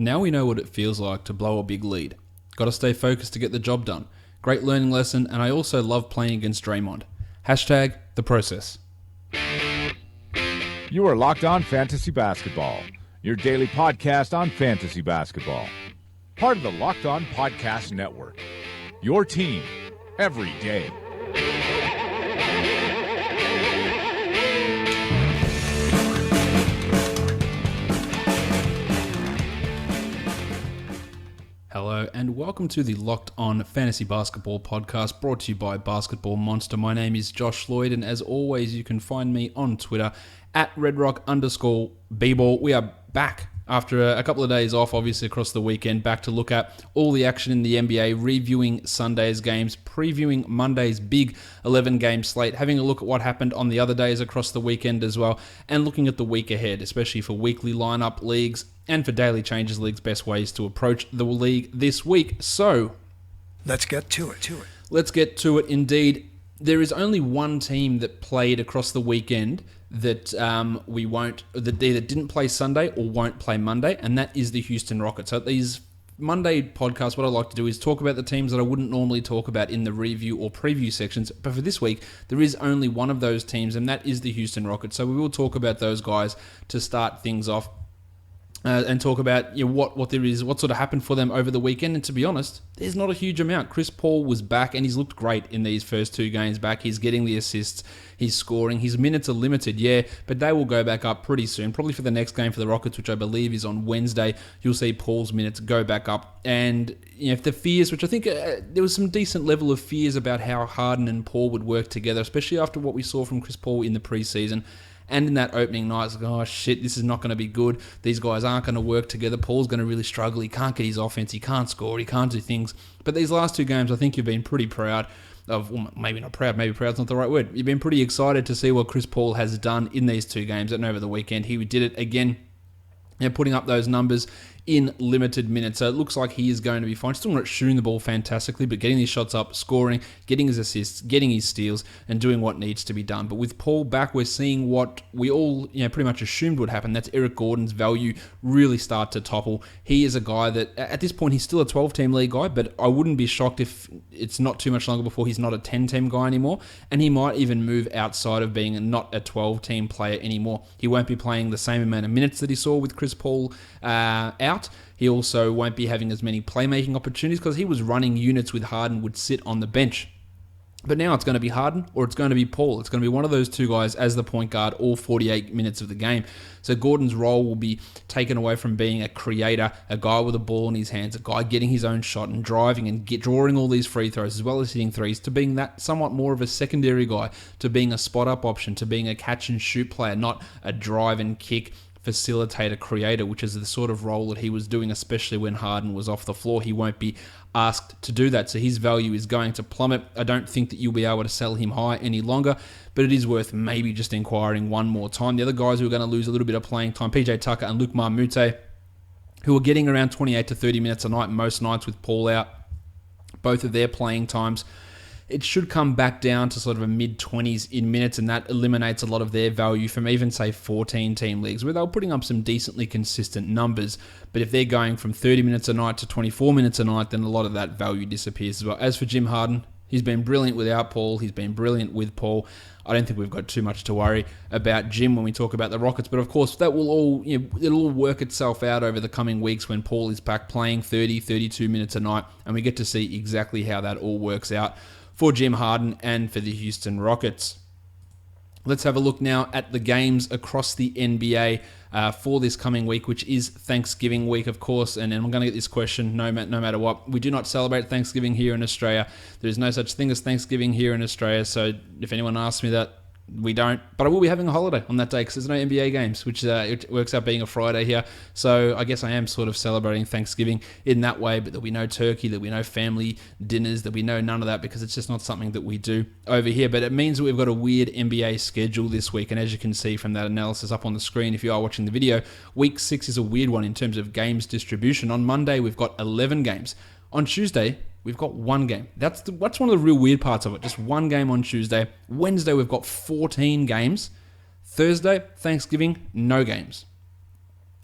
Now we know what it feels like to blow a big lead. Gotta stay focused to get the job done. Great learning lesson, and I also love playing against Draymond. Hashtag the process. You are Locked On Fantasy Basketball, your daily podcast on fantasy basketball. Part of the Locked On Podcast Network, your team every day. Hello and welcome to the Locked On Fantasy Basketball podcast brought to you by Basketball Monster. My name is Josh Lloyd, and as always you can find me on Twitter at redrock_bball. We are back after a couple of days off, obviously across the weekend, back to look at all the action in the NBA, reviewing Sunday's games, previewing Monday's big 11-game slate, having a look at what happened on the other days across the weekend as well, and looking at the week ahead, especially for weekly lineup leagues and for daily changes leagues, best ways to approach the league this week. So, let's get to it. Let's get to it indeed. There is only one team that played across the weekend that that either didn't play Sunday or won't play Monday, and that is the Houston Rockets. So at these Monday podcasts, what I like to do is talk about the teams that I wouldn't normally talk about in the review or preview sections, but for this week, there is only one of those teams, and that is the Houston Rockets. So we will talk about those guys to start things off. And talk about what there is, what sort of happened for them over the weekend. And to be honest, there's not a huge amount. Chris Paul was back, and he's looked great in these first two games back. He's getting the assists, he's scoring. His minutes are limited, yeah, but they will go back up pretty soon. Probably for the next game for the Rockets, which I believe is on Wednesday, you'll see Paul's minutes go back up. And if the fears, which I think there was some decent level of fears about how Harden and Paul would work together, especially after what we saw from Chris Paul in the preseason. And in that opening night, it's like, oh shit, this is not going to be good. These guys aren't going to work together. Paul's going to really struggle. He can't get his offense. He can't score. He can't do things. But these last two games, I think you've been pretty proud of, well, maybe not proud, maybe proud's not the right word. You've been pretty excited to see what Chris Paul has done in these two games. And over the weekend, he did it again, putting up those numbers in limited minutes. So it looks like he is going to be fine. Still not shooting the ball fantastically, but getting these shots up, scoring, getting his assists, getting his steals, and doing what needs to be done. But with Paul back, we're seeing what we all pretty much assumed would happen. That's Eric Gordon's value really start to topple. He is a guy that, at this point, he's still a 12-team league guy, but I wouldn't be shocked if it's not too much longer before he's not a 10-team guy anymore, and he might even move outside of being not a 12-team player anymore. He won't be playing the same amount of minutes that he saw with Chris Paul out. He also won't be having as many playmaking opportunities because he was running units with Harden, would sit on the bench. But now it's going to be Harden or it's going to be Paul. It's going to be one of those two guys as the point guard all 48 minutes of the game. So Gordon's role will be taken away from being a creator, a guy with a ball in his hands, a guy getting his own shot and driving and drawing all these free throws as well as hitting threes, to being that somewhat more of a secondary guy, to being a spot-up option, to being a catch-and-shoot player, not a drive and kick facilitator, creator, which is the sort of role that he was doing, especially when Harden was off the floor. He won't be asked to do that, so his value is going to plummet. I don't think that you'll be able to sell him high any longer, but it is worth maybe just inquiring one more time. The other guys who are going to lose a little bit of playing time, PJ Tucker and Luke Marmute, who are getting around 28 to 30 minutes a night most nights with Paul out. Both of their playing times, it should come back down to sort of a mid-20s in minutes, and that eliminates a lot of their value from even, say, 14-team leagues, where they were putting up some decently consistent numbers. But if they're going from 30 minutes a night to 24 minutes a night, then a lot of that value disappears as well. As for Jim Harden, he's been brilliant without Paul. He's been brilliant with Paul. I don't think we've got too much to worry about Jim when we talk about the Rockets. But of course, that will all, it'll all work itself out over the coming weeks when Paul is back playing 30, 32 minutes a night, and we get to see exactly how that all works out for Jim Harden and for the Houston Rockets. Let's have a look now at the games across the NBA for this coming week, which is Thanksgiving week, of course. And I'm going to get this question no matter what. We do not celebrate Thanksgiving here in Australia. There is no such thing as Thanksgiving here in Australia. So if anyone asks me that, we don't. But I will be having a holiday on that day because there's no NBA games, which it works out being a Friday here. So I guess I am sort of celebrating Thanksgiving in that way, but there'll be no turkey, there'll be no family dinners, there'll be none of that because it's just not something that we do over here. But it means that we've got a weird NBA schedule this week. And as you can see from that analysis up on the screen, if you are watching the video, week 6 is a weird one in terms of games distribution. On Monday, we've got 11 games. On Tuesday, we've got one game. That's one of the real weird parts of it. Just one game on Tuesday. Wednesday, we've got 14 games. Thursday, Thanksgiving, no games.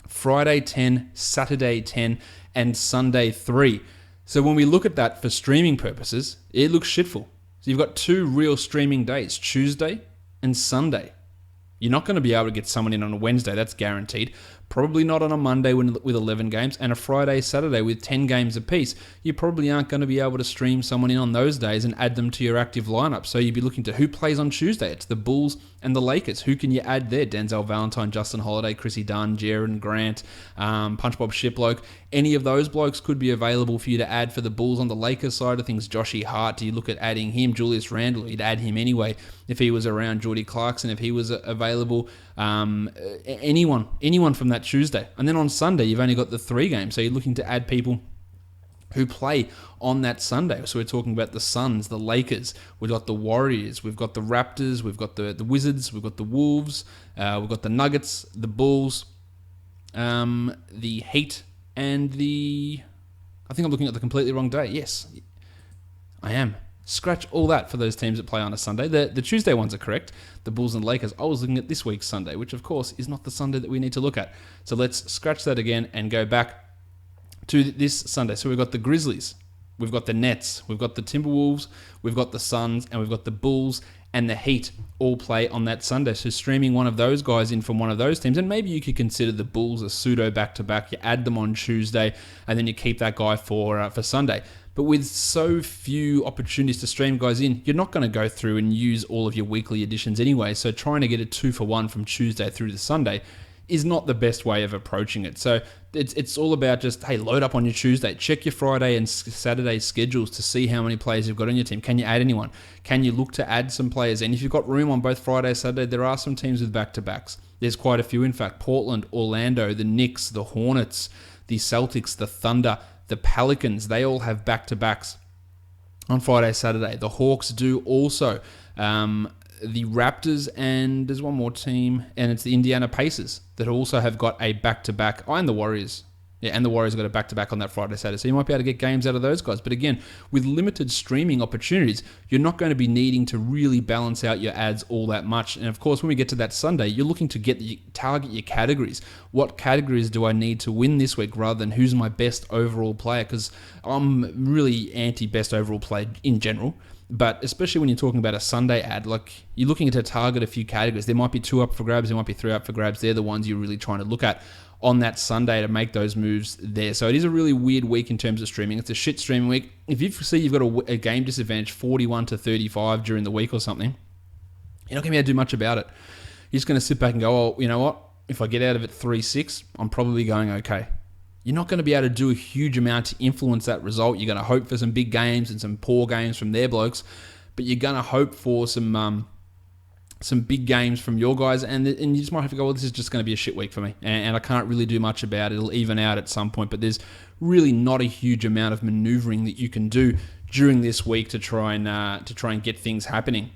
Friday 10, Saturday 10, and Sunday 3. So when we look at that for streaming purposes, it looks shitful. So you've got 2 real streaming days, Tuesday and Sunday. You're not going to be able to get someone in on a Wednesday, that's guaranteed. Probably not on a Monday with 11 games, and a Friday, Saturday with 10 games apiece. You probably aren't going to be able to stream someone in on those days and add them to your active lineup. So you'd be looking to who plays on Tuesday. It's the Bulls and the Lakers. Who can you add there? Denzel Valentine, Justin Holiday, Chrissy Dunn, Jaron Grant, Punch Bob Shiploke. Any of those blokes could be available for you to add for the Bulls. On the Lakers side of things, Joshy Hart, do you look at adding him? Julius Randle, you'd add him anyway if he was around. Jordy Clarkson, if he was available. Anyone from that Tuesday. And then on Sunday, you've only got the 3 games. So you're looking to add people who play on that Sunday. So we're talking about the Suns, the Lakers, we've got the Warriors, we've got the Raptors, we've got the Wizards, we've got the Wolves, we've got the Nuggets, the Bulls, the Heat, and I think I'm looking at the completely wrong day. Yes, I am. Scratch all that for those teams that play on a Sunday. The Tuesday ones are correct. The Bulls and Lakers. I was looking at this week's Sunday, which of course is not the Sunday that we need to look at. So let's scratch that again and go back to this Sunday. So we've got the Grizzlies, we've got the Nets, we've got the Timberwolves, we've got the Suns, and we've got the Bulls and the Heat all play on that Sunday. So streaming one of those guys in from one of those teams, and maybe you could consider the Bulls a pseudo back-to-back. You add them on Tuesday, and then you keep that guy for Sunday. But with so few opportunities to stream guys in, you're not going to go through and use all of your weekly editions anyway. So trying to get a 2-for-1 from Tuesday through to Sunday is not the best way of approaching it. So it's all about just, hey, load up on your Tuesday. Check your Friday and Saturday schedules to see how many players you've got on your team. Can you add anyone? Can you look to add some players? And if you've got room on both Friday and Saturday, there are some teams with back-to-backs. There's quite a few, in fact. Portland, Orlando, the Knicks, the Hornets, the Celtics, the Thunder, the Pelicans, they all have back-to-backs on Friday, Saturday. The Hawks do also. The Raptors, and there's one more team, and it's the Indiana Pacers that also have got a back-to-back. Oh, and the Warriors. Yeah, and the Warriors got a back-to-back on that Friday, Saturday. So you might be able to get games out of those guys. But again, with limited streaming opportunities, you're not going to be needing to really balance out your ads all that much. And of course, when we get to that Sunday, you're looking to target your categories. What categories do I need to win this week rather than who's my best overall player? Because I'm really anti-best overall player in general. But especially when you're talking about a Sunday ad, like you're looking to target a few categories. There might be 2 up for grabs, there might be 3 up for grabs. They're the ones you're really trying to look at on that Sunday to make those moves there. So it is a really weird week in terms of streaming. It's a shit streaming week. If you see you've got a game disadvantage 41 to 35 during the week or something, you're not going to be able to do much about it. You're just going to sit back and go, oh, you know what? If I get out of it 3-6, I'm probably going okay. You're not going to be able to do a huge amount to influence that result. You're going to hope for some big games and some poor games from their blokes, but you're going to hope for some big games from your guys, and you just might have to go, well, this is just going to be a shit week for me, and I can't really do much about it. It'll even out at some point, but there's really not a huge amount of maneuvering that you can do during this week to try and get things happening.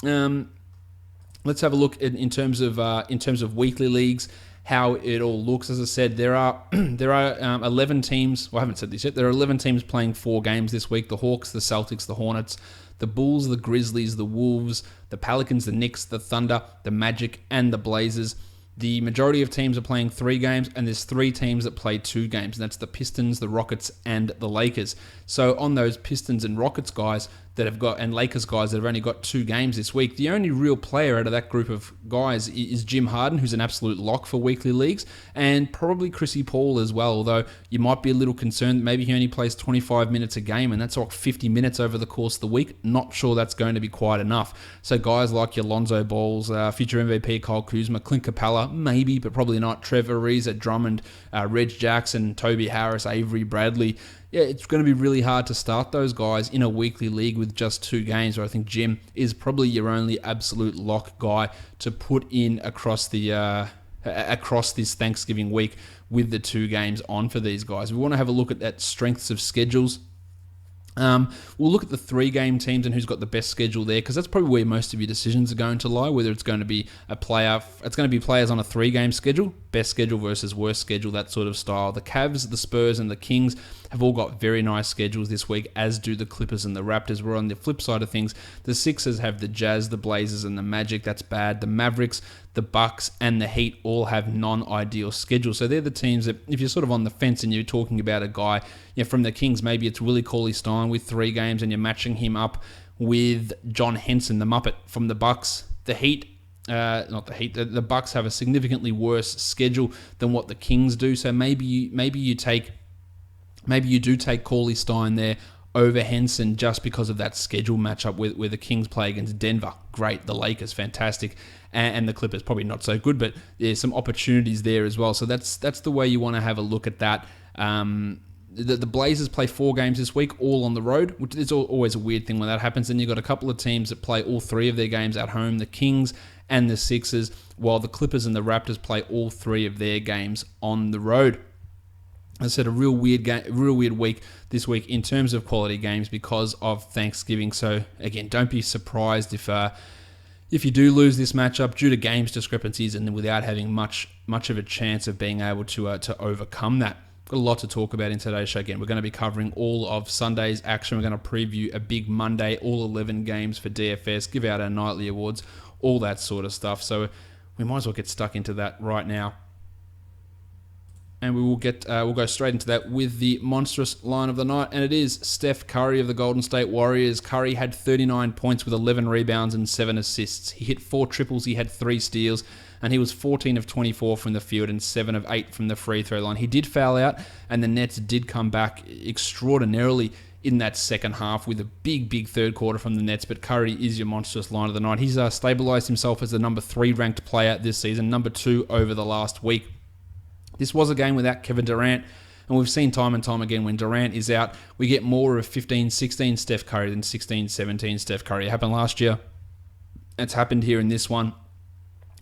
Let's have a look in terms of weekly leagues, how it all looks. As I said, there are 11 teams. Well, I haven't said this yet. There are 11 teams playing 4 games this week. The Hawks, the Celtics, the Hornets, the Bulls, the Grizzlies, the Wolves, the Pelicans, the Knicks, the Thunder, the Magic, and the Blazers. The majority of teams are playing 3 games, and there's 3 teams that play 2 games, and that's the Pistons, the Rockets, and the Lakers. So on those Pistons and Rockets guys that have got, and Lakers guys that have only got 2 games this week, the only real player out of that group of guys is Jim Harden, who's an absolute lock for weekly leagues, and probably Chrissy Paul as well, although you might be a little concerned that maybe he only plays 25 minutes a game, and that's like 50 minutes over the course of the week. Not sure that's going to be quite enough. So guys like your Lonzo Balls, future MVP Kyle Kuzma, Clint Capella, maybe, but probably not. Trevor Ariza, Drummond, Reg Jackson, Toby Harris, Avery Bradley. Yeah, it's going to be really hard to start those guys in a weekly league with just 2 games, where I think Jim is probably your only absolute lock guy to put in across this Thanksgiving week with the 2 games on for these guys. We want to have a look at that strengths of schedules. We'll look at the 3-game teams and who's got the best schedule there, because that's probably where most of your decisions are going to lie, whether it's going to be players on a 3-game schedule, best schedule versus worst schedule, that sort of style. The Cavs, the Spurs, and the Kings have all got very nice schedules this week, as do the Clippers and the Raptors. We're on the flip side of things. The Sixers have the Jazz, the Blazers, and the Magic. That's bad. The Mavericks, the Bucks, and the Heat all have non-ideal schedules. So they're the teams that, if you're sort of on the fence and you're talking about a guy, from the Kings, maybe it's Willie Cauley-Stein with 3 games and you're matching him up with John Henson, the Muppet. From the Bucks, the Heat, the Bucks have a significantly worse schedule than what the Kings do. So maybe you do take Cauley-Stein there over Henson just because of that schedule matchup where the Kings play against Denver. Great. The Lakers, fantastic. And the Clippers, probably not so good, but there's some opportunities there as well. So that's the way you want to have a look at that. The Blazers play 4 games this week, all on the road, which is always a weird thing when that happens. Then you've got a couple of teams that play all 3 of their games at home, the Kings and the Sixers, while the Clippers and the Raptors play all 3 of their games on the road. As I said, a real weird week this week in terms of quality games because of Thanksgiving. So again, don't be surprised if you do lose this matchup due to games discrepancies and without having much of a chance of being able to overcome that. Got a lot to talk about in today's show. Again, we're going to be covering all of Sunday's action. We're going to preview a big Monday, all 11 games for DFS, give out our nightly awards, all that sort of stuff. So we might as well get stuck into that right now. And we'll go straight into that with the monstrous line of the night. And it is Steph Curry of the Golden State Warriors. Curry had 39 points with 11 rebounds and 7 assists. He hit 4 triples, he had 3 steals, and he was 14 of 24 from the field and 7 of 8 from the free throw line. He did foul out, and the Nets did come back extraordinarily in that second half with a big third quarter from the Nets, but Curry is your monstrous line of the night. He's stabilized himself as the number 3 ranked player this season, number 2 over the last week. This was a game without Kevin Durant, and we've seen time and time again when Durant is out, we get more of 15-16 Steph Curry than 16-17 Steph Curry. It happened last year. It's happened here in this one.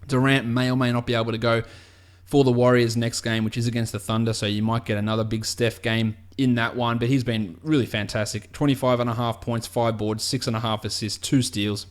Durant may or may not be able to go for the Warriors next game, which is against the Thunder, so you might get another big Steph game in that one, but he's been really fantastic. 25.5 points, 5 boards, 6.5 assists, 2 steals,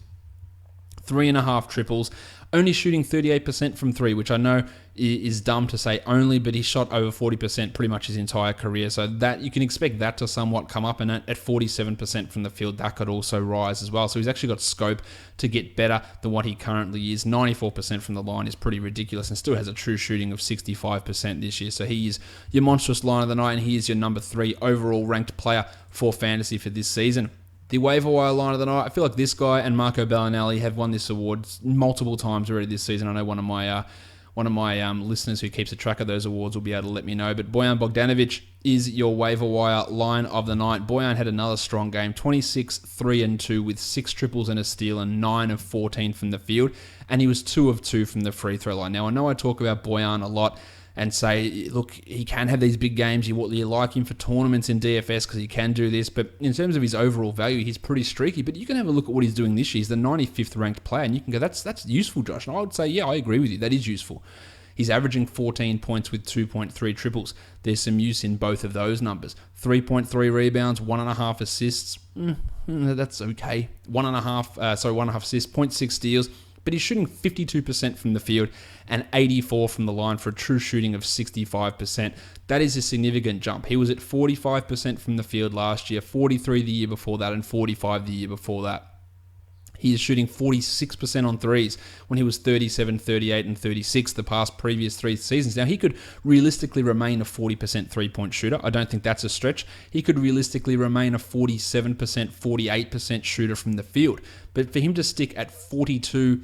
3.5 triples, only shooting 38% from 3, which I know is dumb to say only, but he shot over 40% pretty much his entire career. So that you can expect that to somewhat come up, and at 47% from the field, that could also rise as well. So he's actually got scope to get better than what he currently is. 94% from the line is pretty ridiculous and still has a true shooting of 65% this year. So he is your monstrous line of the night, and he is your number 3 overall ranked player for fantasy for this season. The waiver wire line of the night, I feel like this guy and Marco Bellinelli have won this award multiple times already this season. I know one of my listeners who keeps a track of those awards will be able to let me know. But Bojan Bogdanovic is your waiver wire line of the night. Bojan had another strong game, 26, 3 and 2 with 6 triples and a steal and 9 of 14 from the field. And he was 2 of 2 from the free throw line. Now, I know I talk about Bojan a lot and say, look, he can have these big games. You like him for tournaments in DFS because he can do this. But in terms of his overall value, he's pretty streaky. But you can have a look at what he's doing this year. He's the 95th ranked player, and you can go, that's useful, Josh. And I would say, yeah, I agree with you. That is useful. He's averaging 14 points with 2.3 triples. There's some use in both of those numbers. 3.3 rebounds, 1.5 assists. That's okay. 1.5 assists, 0.6 steals. But he's shooting 52% from the field and 84% from the line for a true shooting of 65%. That is a significant jump. He was at 45% from the field last year, 43% the year before that, and 45% the year before that. He is shooting 46% on threes when he was 37, 38, and 36 the previous 3 seasons. Now, he could realistically remain a 40% three-point shooter. I don't think that's a stretch. He could realistically remain a 47%, 48% shooter from the field. But for him to stick at 52,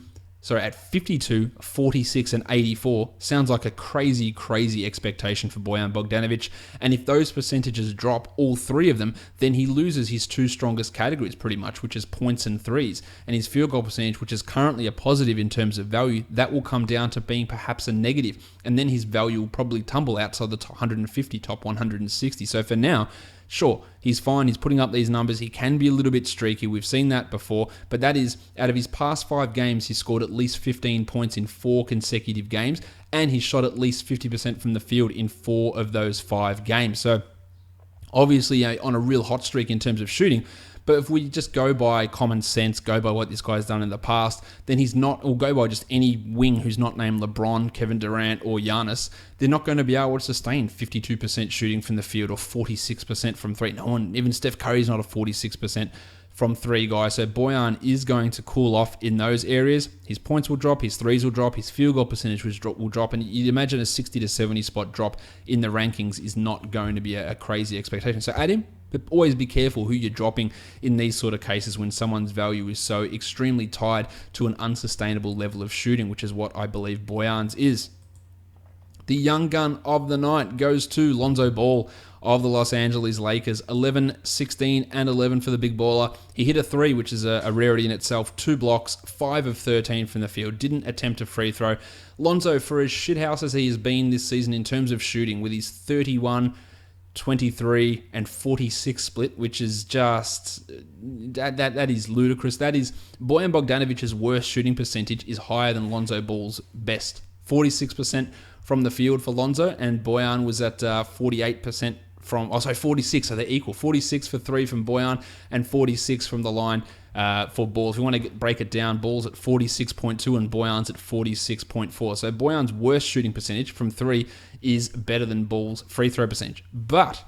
46, and 84 sounds like a crazy expectation for Bojan Bogdanovic. And if those percentages drop, all 3 of them, then he loses his 2 strongest categories pretty much, which is points and threes. And his field goal percentage, which is currently a positive in terms of value, that will come down to being perhaps a negative. And then his value will probably tumble outside the top 150, top 160. So for now, sure, he's fine. He's putting up these numbers. He can be a little bit streaky. We've seen that before. But that is, out of his past 5 games, he scored at least 15 points in 4 consecutive games. And he shot at least 50% from the field in 4 of those 5 games. So, obviously, on a real hot streak in terms of shooting. But if we just go by common sense, go by what this guy's done in the past, then he's not, or go by just any wing who's not named LeBron, Kevin Durant, or Giannis, they're not going to be able to sustain 52% shooting from the field or 46% from three. No one, even Steph Curry's not a 46% from three guy. So Bojan is going to cool off in those areas. His points will drop, his threes will drop, his field goal percentage will drop, and you'd imagine a 60 to 70 spot drop in the rankings is not going to be a crazy expectation. So add him, but always be careful who you're dropping in these sort of cases when someone's value is so extremely tied to an unsustainable level of shooting, which is what I believe Bojan's is. The young gun of the night goes to Lonzo Ball of the Los Angeles Lakers. 11, 16, and 11 for the big baller. He hit a 3, which is a rarity in itself. 2 blocks, 5 of 13 from the field. Didn't attempt a free throw. Lonzo, for as shithouse as he has been this season in terms of shooting, with his 31, 23, and 46 split, which is just... That is ludicrous. That is... Bojan Bogdanovic's worst shooting percentage is higher than Lonzo Ball's best. 46% from the field for Lonzo, and Bojan was at 48% from... 46, so they're equal. 46 for 3 from Bojan, and 46 from the line for Ball. If you want to break it down, Ball's at 46.2 and Bojan's at 46.4. So Bojan's worst shooting percentage from 3 is better than Ball's free throw percentage. But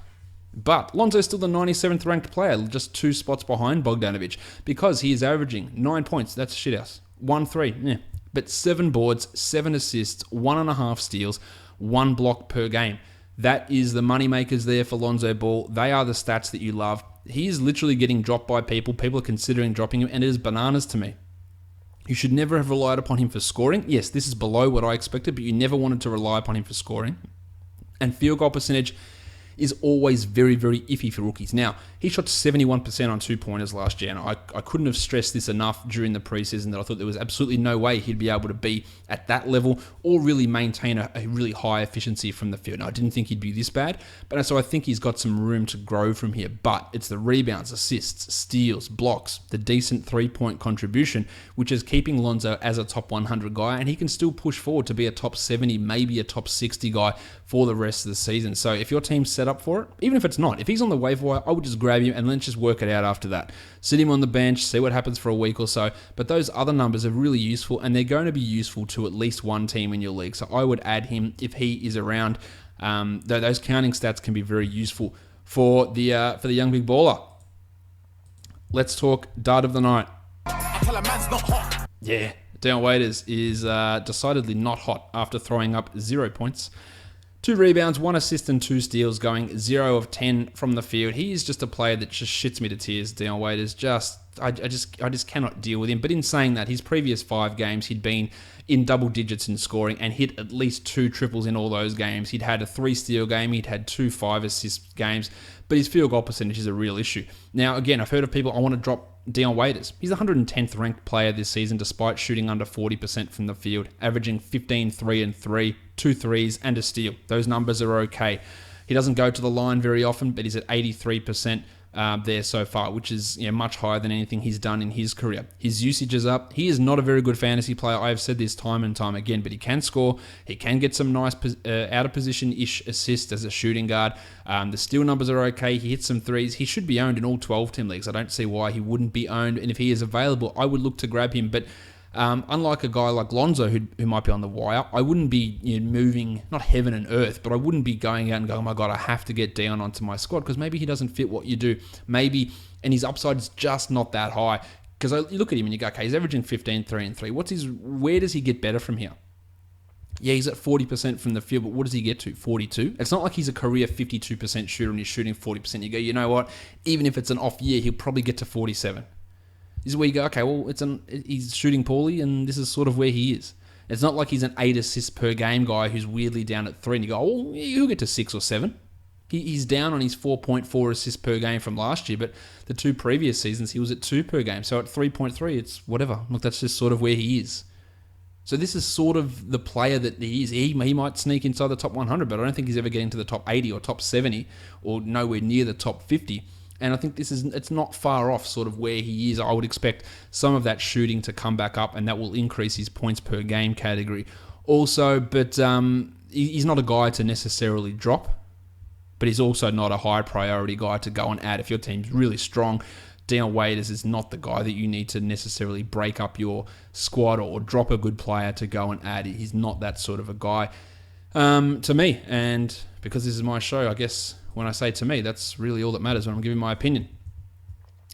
Lonzo's still the 97th ranked player, just 2 spots behind Bogdanovic, because he is averaging 9 points. That's shithouse. 1 3, yeah. But 7 boards, 7 assists, 1.5 steals, 1 block per game. That is the moneymakers there for Lonzo Ball. They are the stats that you love. He is literally getting dropped by people. People are considering dropping him, and it is bananas to me. You should never have relied upon him for scoring. Yes, this is below what I expected, but you never wanted to rely upon him for scoring. And field goal percentage is always very, very iffy for rookies. Now, he shot 71% on 2-pointers last year, and I couldn't have stressed this enough during the preseason that I thought there was absolutely no way he'd be able to be at that level or really maintain a really high efficiency from the field. Now, I didn't think he'd be this bad, but so I think he's got some room to grow from here. But it's the rebounds, assists, steals, blocks, the decent 3-point contribution, which is keeping Lonzo as a top 100 guy, and he can still push forward to be a top 70, maybe a top 60 guy for the rest of the season. So if your team's set up for it, even if it's not, if he's on the waiver wire, I would just grab him and let's just work it out after that. Sit him on the bench, see what happens for a week or so. But those other numbers are really useful, and they're going to be useful to at least one team in your league. So I would add him if he is around. Those counting stats can be very useful for the young big baller. Let's talk dud of the night. Yeah, Dion Waiters is decidedly not hot after throwing up 0 points. 2 rebounds, 1 assist and 2 steals, going 0 of 10 from the field. He is just a player that just shits me to tears. Dion Waiters, I just cannot deal with him. But in saying that, his previous 5 games, he'd been in double digits in scoring and hit at least 2 triples in all those games. He'd had a 3 steal game, he'd had 2 5-assist games, but his field goal percentage is a real issue. Now, again, I've heard of people, I want to drop Dion Waiters. He's the 110th ranked player this season despite shooting under 40% from the field, averaging 15, 3 and 3, 2 threes and a steal. Those numbers are okay. He doesn't go to the line very often, but he's at 83% there so far, which is much higher than anything he's done in his career. His usage is up. He is not a very good fantasy player. I have said this time and time again, but he can score. He can get some nice out of position-ish assists as a shooting guard. The steal numbers are okay. He hits some threes. He should be owned in all 12-team leagues. I don't see why he wouldn't be owned, and if he is available, I would look to grab him. But unlike a guy like Lonzo, who might be on the wire, I wouldn't be moving, not heaven and earth, but I wouldn't be going out and going, oh my God, I have to get Dion onto my squad, because maybe he doesn't fit what you do. Maybe, and his upside is just not that high. Because you look at him and you go, okay, he's averaging 15, 3 and 3. Where does he get better from here? Yeah, he's at 40% from the field, but what does he get to? 42? It's not like he's a career 52% shooter and he's shooting 40%. You go, you know what? Even if it's an off year, he'll probably get to 47. This is where you go, okay, well, he's shooting poorly, and this is sort of where he is. It's not like he's an 8 assists per game guy who's weirdly down at 3, and you go, oh, he'll get to 6 or 7. He's down on his 4.4 assists per game from last year, but the 2 previous seasons, he was at 2 per game. So at 3.3, it's whatever. Look, that's just sort of where he is. So this is sort of the player that he is. He might sneak inside the top 100, but I don't think he's ever getting to the top 80 or top 70 or nowhere near the top 50. And I think it's not far off sort of where he is. I would expect some of that shooting to come back up, and that will increase his points per game category also. But he's not a guy to necessarily drop, but he's also not a high priority guy to go and add. If your team's really strong, Dion Waiters is not the guy that you need to necessarily break up your squad or drop a good player to go and add. He's not that sort of a guy to me. And because this is my show, I guess when I say to me, that's really all that matters when I'm giving my opinion.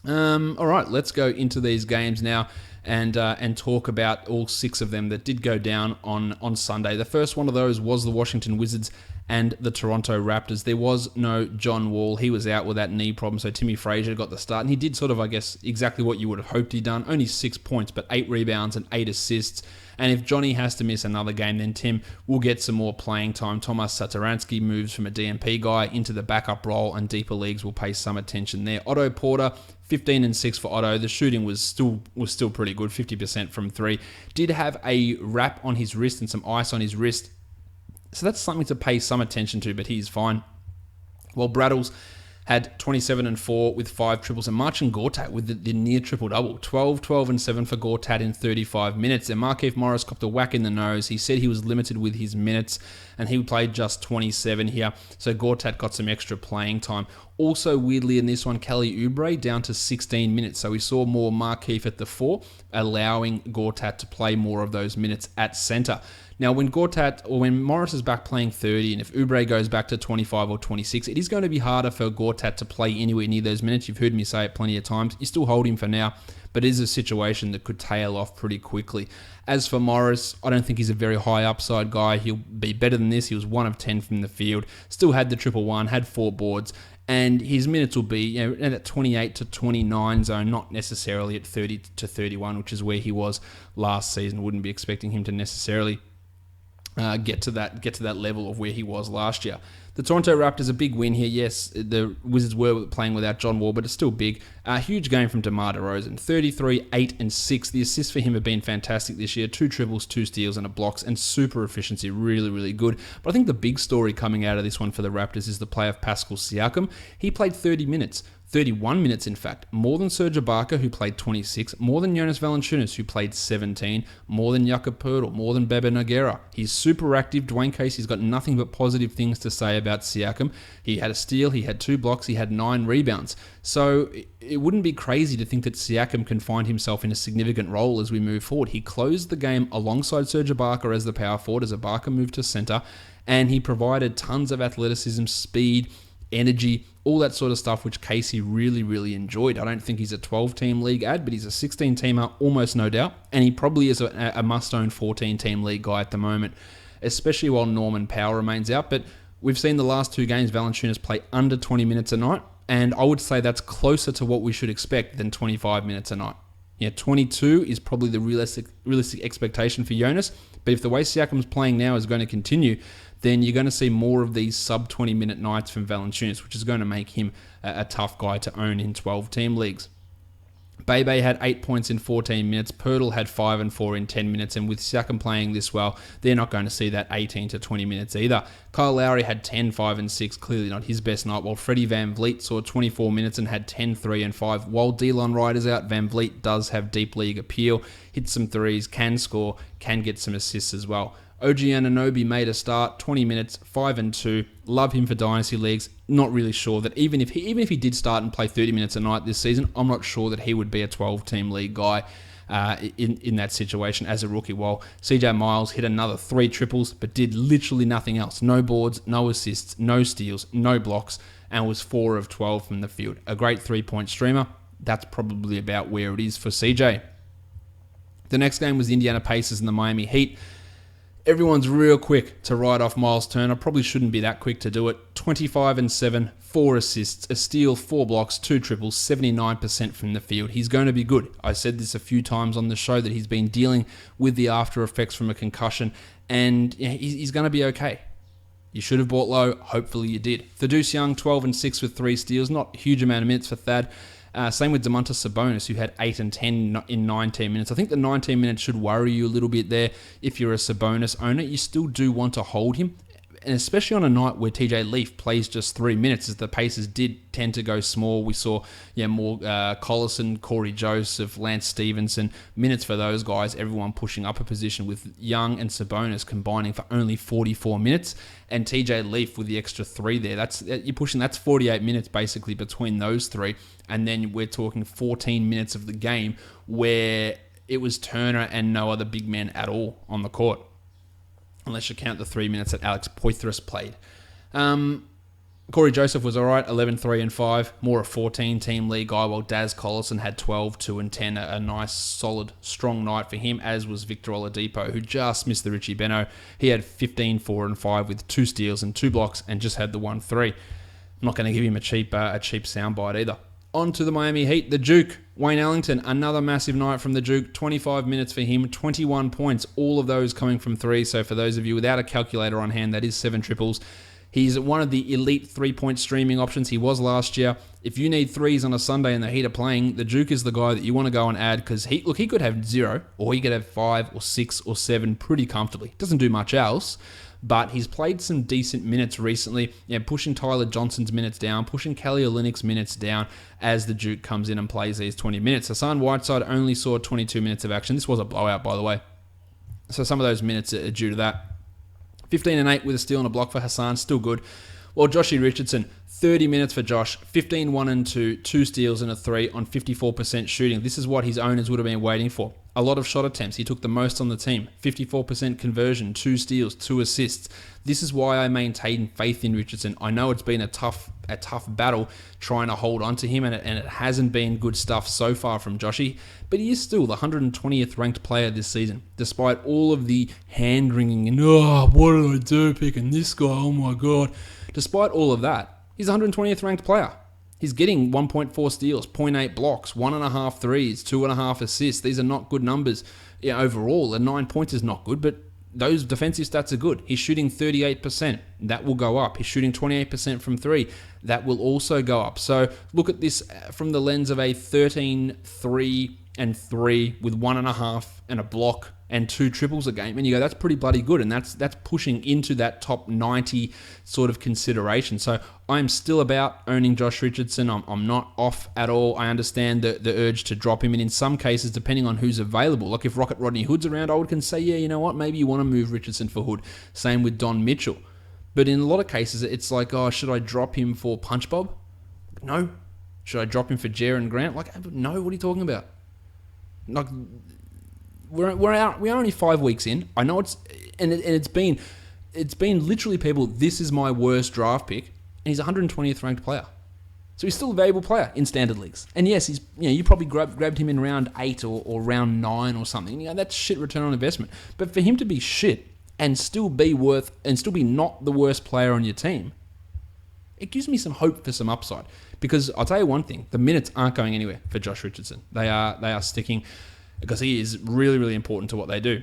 All right, let's go into these games now and talk about all 6 of them that did go down on Sunday. The first one of those was the Washington Wizards and the Toronto Raptors. There was no John Wall. He was out with that knee problem, so Timmy Frazier got the start, and he did sort of, I guess, exactly what you would have hoped he'd done. Only 6 points, but 8 rebounds and 8 assists. And if Johnny has to miss another game, then Tim will get some more playing time. Tomas Satoransky moves from a DMP guy into the backup role, and deeper leagues will pay some attention there. Otto Porter, 15 and 6 for Otto. The shooting was still pretty good, 50% from 3. Did have a wrap on his wrist and some ice on his wrist, so that's something to pay some attention to, but he's fine. Well, Brattles had 27 and 4 with 5 triples, and Marcin Gortat with the near triple-double. 12, 12 and 7 for Gortat in 35 minutes. And Markieff Morris copped a whack in the nose. He said he was limited with his minutes, and he played just 27 here. So Gortat got some extra playing time. Also, weirdly in this one, Kelly Oubre down to 16 minutes. So we saw more Markieff at the 4, allowing Gortat to play more of those minutes at center. Now, when Morris is back playing 30, and if Oubre goes back to 25 or 26, it is going to be harder for Gortat to play anywhere near those minutes. You've heard me say it plenty of times. You still hold him for now, but it is a situation that could tail off pretty quickly. As for Morris, I don't think he's a very high upside guy. He'll be better than this. He was 1 of 10 from the field, still had the 1-1, had 4 boards, and his minutes will be in that 28 to 29 zone, not necessarily at 30 to 31, which is where he was last season. Wouldn't be expecting him to necessarily get to that level of where he was last year. The Toronto Raptors, a big win here. Yes, the Wizards were playing without John Wall, but it's still big. A huge game from DeMar DeRozan. 33, 8, and 6. The assists for him have been fantastic this year. 2 triples, 2 steals, and a blocks, and super efficiency. Really, really good. But I think the big story coming out of this one for the Raptors is the play of Pascal Siakam. He played 30 minutes. 31 minutes, in fact, more than Serge Ibaka, who played 26, more than Jonas Valanciunas, who played 17, more than Jakob Poeltl, more than Bebe Nogueira. He's super active. Dwayne Casey's got nothing but positive things to say about Siakam. He had a steal, he had 2 blocks, he had 9 rebounds. So it wouldn't be crazy to think that Siakam can find himself in a significant role as we move forward. He closed the game alongside Serge Ibaka as the power forward as Ibaka moved to center, and he provided tons of athleticism, speed, energy, all that sort of stuff, which Casey really, really enjoyed. I don't think he's a 12-team league ad, but he's a 16-teamer, almost no doubt, and he probably is a must-own 14-team league guy at the moment, especially while Norman Powell remains out. But we've seen the last 2 games, Valanciunas play under 20 minutes a night, and I would say that's closer to what we should expect than 25 minutes a night. 22 is probably the realistic expectation for Jonas, but if the way Siakam's playing now is going to continue, then you're going to see more of these sub-20-minute nights from Valanciunas, which is going to make him a tough guy to own in 12-team leagues. Bebe had 8 points in 14 minutes. Poeltl had 5 and 4 in 10 minutes. And with Siakam playing this well, they're not going to see that 18 to 20 minutes either. Kyle Lowry had 10, 5 and 6. Clearly not his best night. While Freddie Van Vliet saw 24 minutes and had 10, 3 and 5. While Delon Wright is out, Van Vliet does have deep league appeal. Hit some threes, can score, can get some assists as well. OG Anunoby made a start, 20 minutes, 5 and 2. Love him for dynasty leagues. Not really sure that even if he did start and play 30 minutes a night this season, I'm not sure that he would be a 12-team league guy in that situation as a rookie. While CJ Miles hit another 3 triples, but did literally nothing else. No boards, no assists, no steals, no blocks, and was 4 of 12 from the field. A great 3-point streamer. That's probably about where it is for CJ. The next game was the Indiana Pacers and the Miami Heat. Everyone's real quick to write off Miles Turner. Probably shouldn't be that quick to do it. 25 and 7, 4 assists, a steal, 4 blocks, 2 triples, 79% from the field. He's going to be good. I said this a few times on the show that he's been dealing with the after effects from a concussion, and he's going to be okay. You should have bought low. Hopefully you did. Thaddeus Young, 12 and 6 with 3 steals. Not a huge amount of minutes for Thad. Same with Domantas Sabonis, who had 8 and 10 in 19 minutes. I think the 19 minutes should worry you a little bit there. If you're a Sabonis owner, you still do want to hold him. and especially on a night where TJ Leaf plays just 3 minutes, as the Pacers did tend to go small. We saw more Collison, Corey Joseph, Lance Stevenson, minutes for those guys, everyone pushing up a position, with Young and Sabonis combining for only 44 minutes, and TJ Leaf with the extra 3 there. That's 48 minutes basically between those 3, and then we're talking 14 minutes of the game where it was Turner and no other big man at all on the court, unless you count the 3 minutes that Alex Poitras played. Corey Joseph was all right, 11, 3, and 5. More a 14-team league guy, while Daz Collison had 12, 2, and 10. A nice, solid, strong night for him, as was Victor Oladipo, who just missed the Richie Beno. He had 15, 4, and 5 with 2 steals and 2 blocks and just had the 1 3. I'm not going to give him a cheap soundbite either. On to the Miami Heat, the Duke, Wayne Ellington, another massive night from the Duke, 25 minutes for him, 21 points, all of those coming from 3. So for those of you without a calculator on hand, that is 7 triples. He's one of the elite 3-point streaming options. He was last year. If you need 3s on a Sunday and the Heat are playing, the Duke is the guy that you want to go and add, because he could have 0, or he could have 5 or 6 or 7 pretty comfortably. Doesn't do much else. But he's played some decent minutes recently, pushing Tyler Johnson's minutes down, pushing Kelly Olynyk's minutes down as the Duke comes in and plays these 20 minutes. Hassan Whiteside only saw 22 minutes of action. This was a blowout, by the way. So some of those minutes are due to that. 15 and 8 with a steal and a block for Hassan, still good. Well, Joshy Richardson, 30 minutes for Josh, 15, 1 and 2, 2 steals and a 3 on 54% shooting. This is what his owners would have been waiting for. A lot of shot attempts. He took the most on the team. 54% conversion, 2 steals, 2 assists. This is why I maintain faith in Richardson. I know it's been a tough battle trying to hold on to him, and it hasn't been good stuff so far from Joshy, but he is still the 120th ranked player this season, despite all of the hand-wringing and, what did I do picking this guy? Oh my God. Despite all of that, he's the 120th ranked player. He's getting 1.4 steals, 0.8 blocks, 1.5 threes, 2.5 assists. These are not good numbers overall. A 9 points is not good, but those defensive stats are good. He's shooting 38%. That will go up. He's shooting 28% from 3. That will also go up. So look at this from the lens of a 13, 3, and 3 with 1.5 and a block and 2 triples a game, and you go, that's pretty bloody good, and that's pushing into that top 90 sort of consideration. So I'm still about owning Josh Richardson. I'm not off at all. I understand the urge to drop him, and in some cases, depending on who's available, like if Rocket Rodney Hood's around, I would say, yeah, you know what, maybe you want to move Richardson for Hood. Same with Don Mitchell. But in a lot of cases, it's like, should I drop him for Punch Bob? No. Should I drop him for Jaren Grant? No, what are you talking about? Like, we're out. We are only 5 weeks in. I know it's been literally people. This is my worst draft pick, and he's 120th ranked player. So he's still a valuable player in standard leagues. And yes, he's you probably grabbed him in round 8 or round 9 or something. That's shit return on investment. But for him to be shit and still be not the worst player on your team, it gives me some hope for some upside. Because I'll tell you one thing: the minutes aren't going anywhere for Josh Richardson. They are sticking, because he is really, really important to what they do.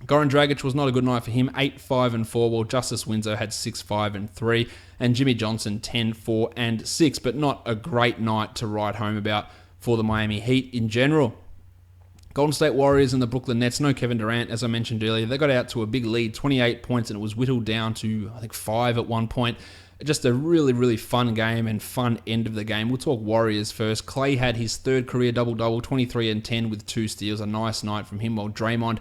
Goran Dragic was not a good night for him, 8, 5, and 4, while Justice Winslow had 6, 5, and 3, and Jimmy Johnson 10, 4, and 6, but not a great night to write home about for the Miami Heat in general. Golden State Warriors and the Brooklyn Nets, no Kevin Durant, as I mentioned earlier. They got out to a big lead, 28 points, and it was whittled down to, I think, 5 at one point. Just a really, really fun game and fun end of the game. We'll talk Warriors first. Clay had his 3rd career double-double, 23 and 10 with 2 steals. A nice night from him, while Draymond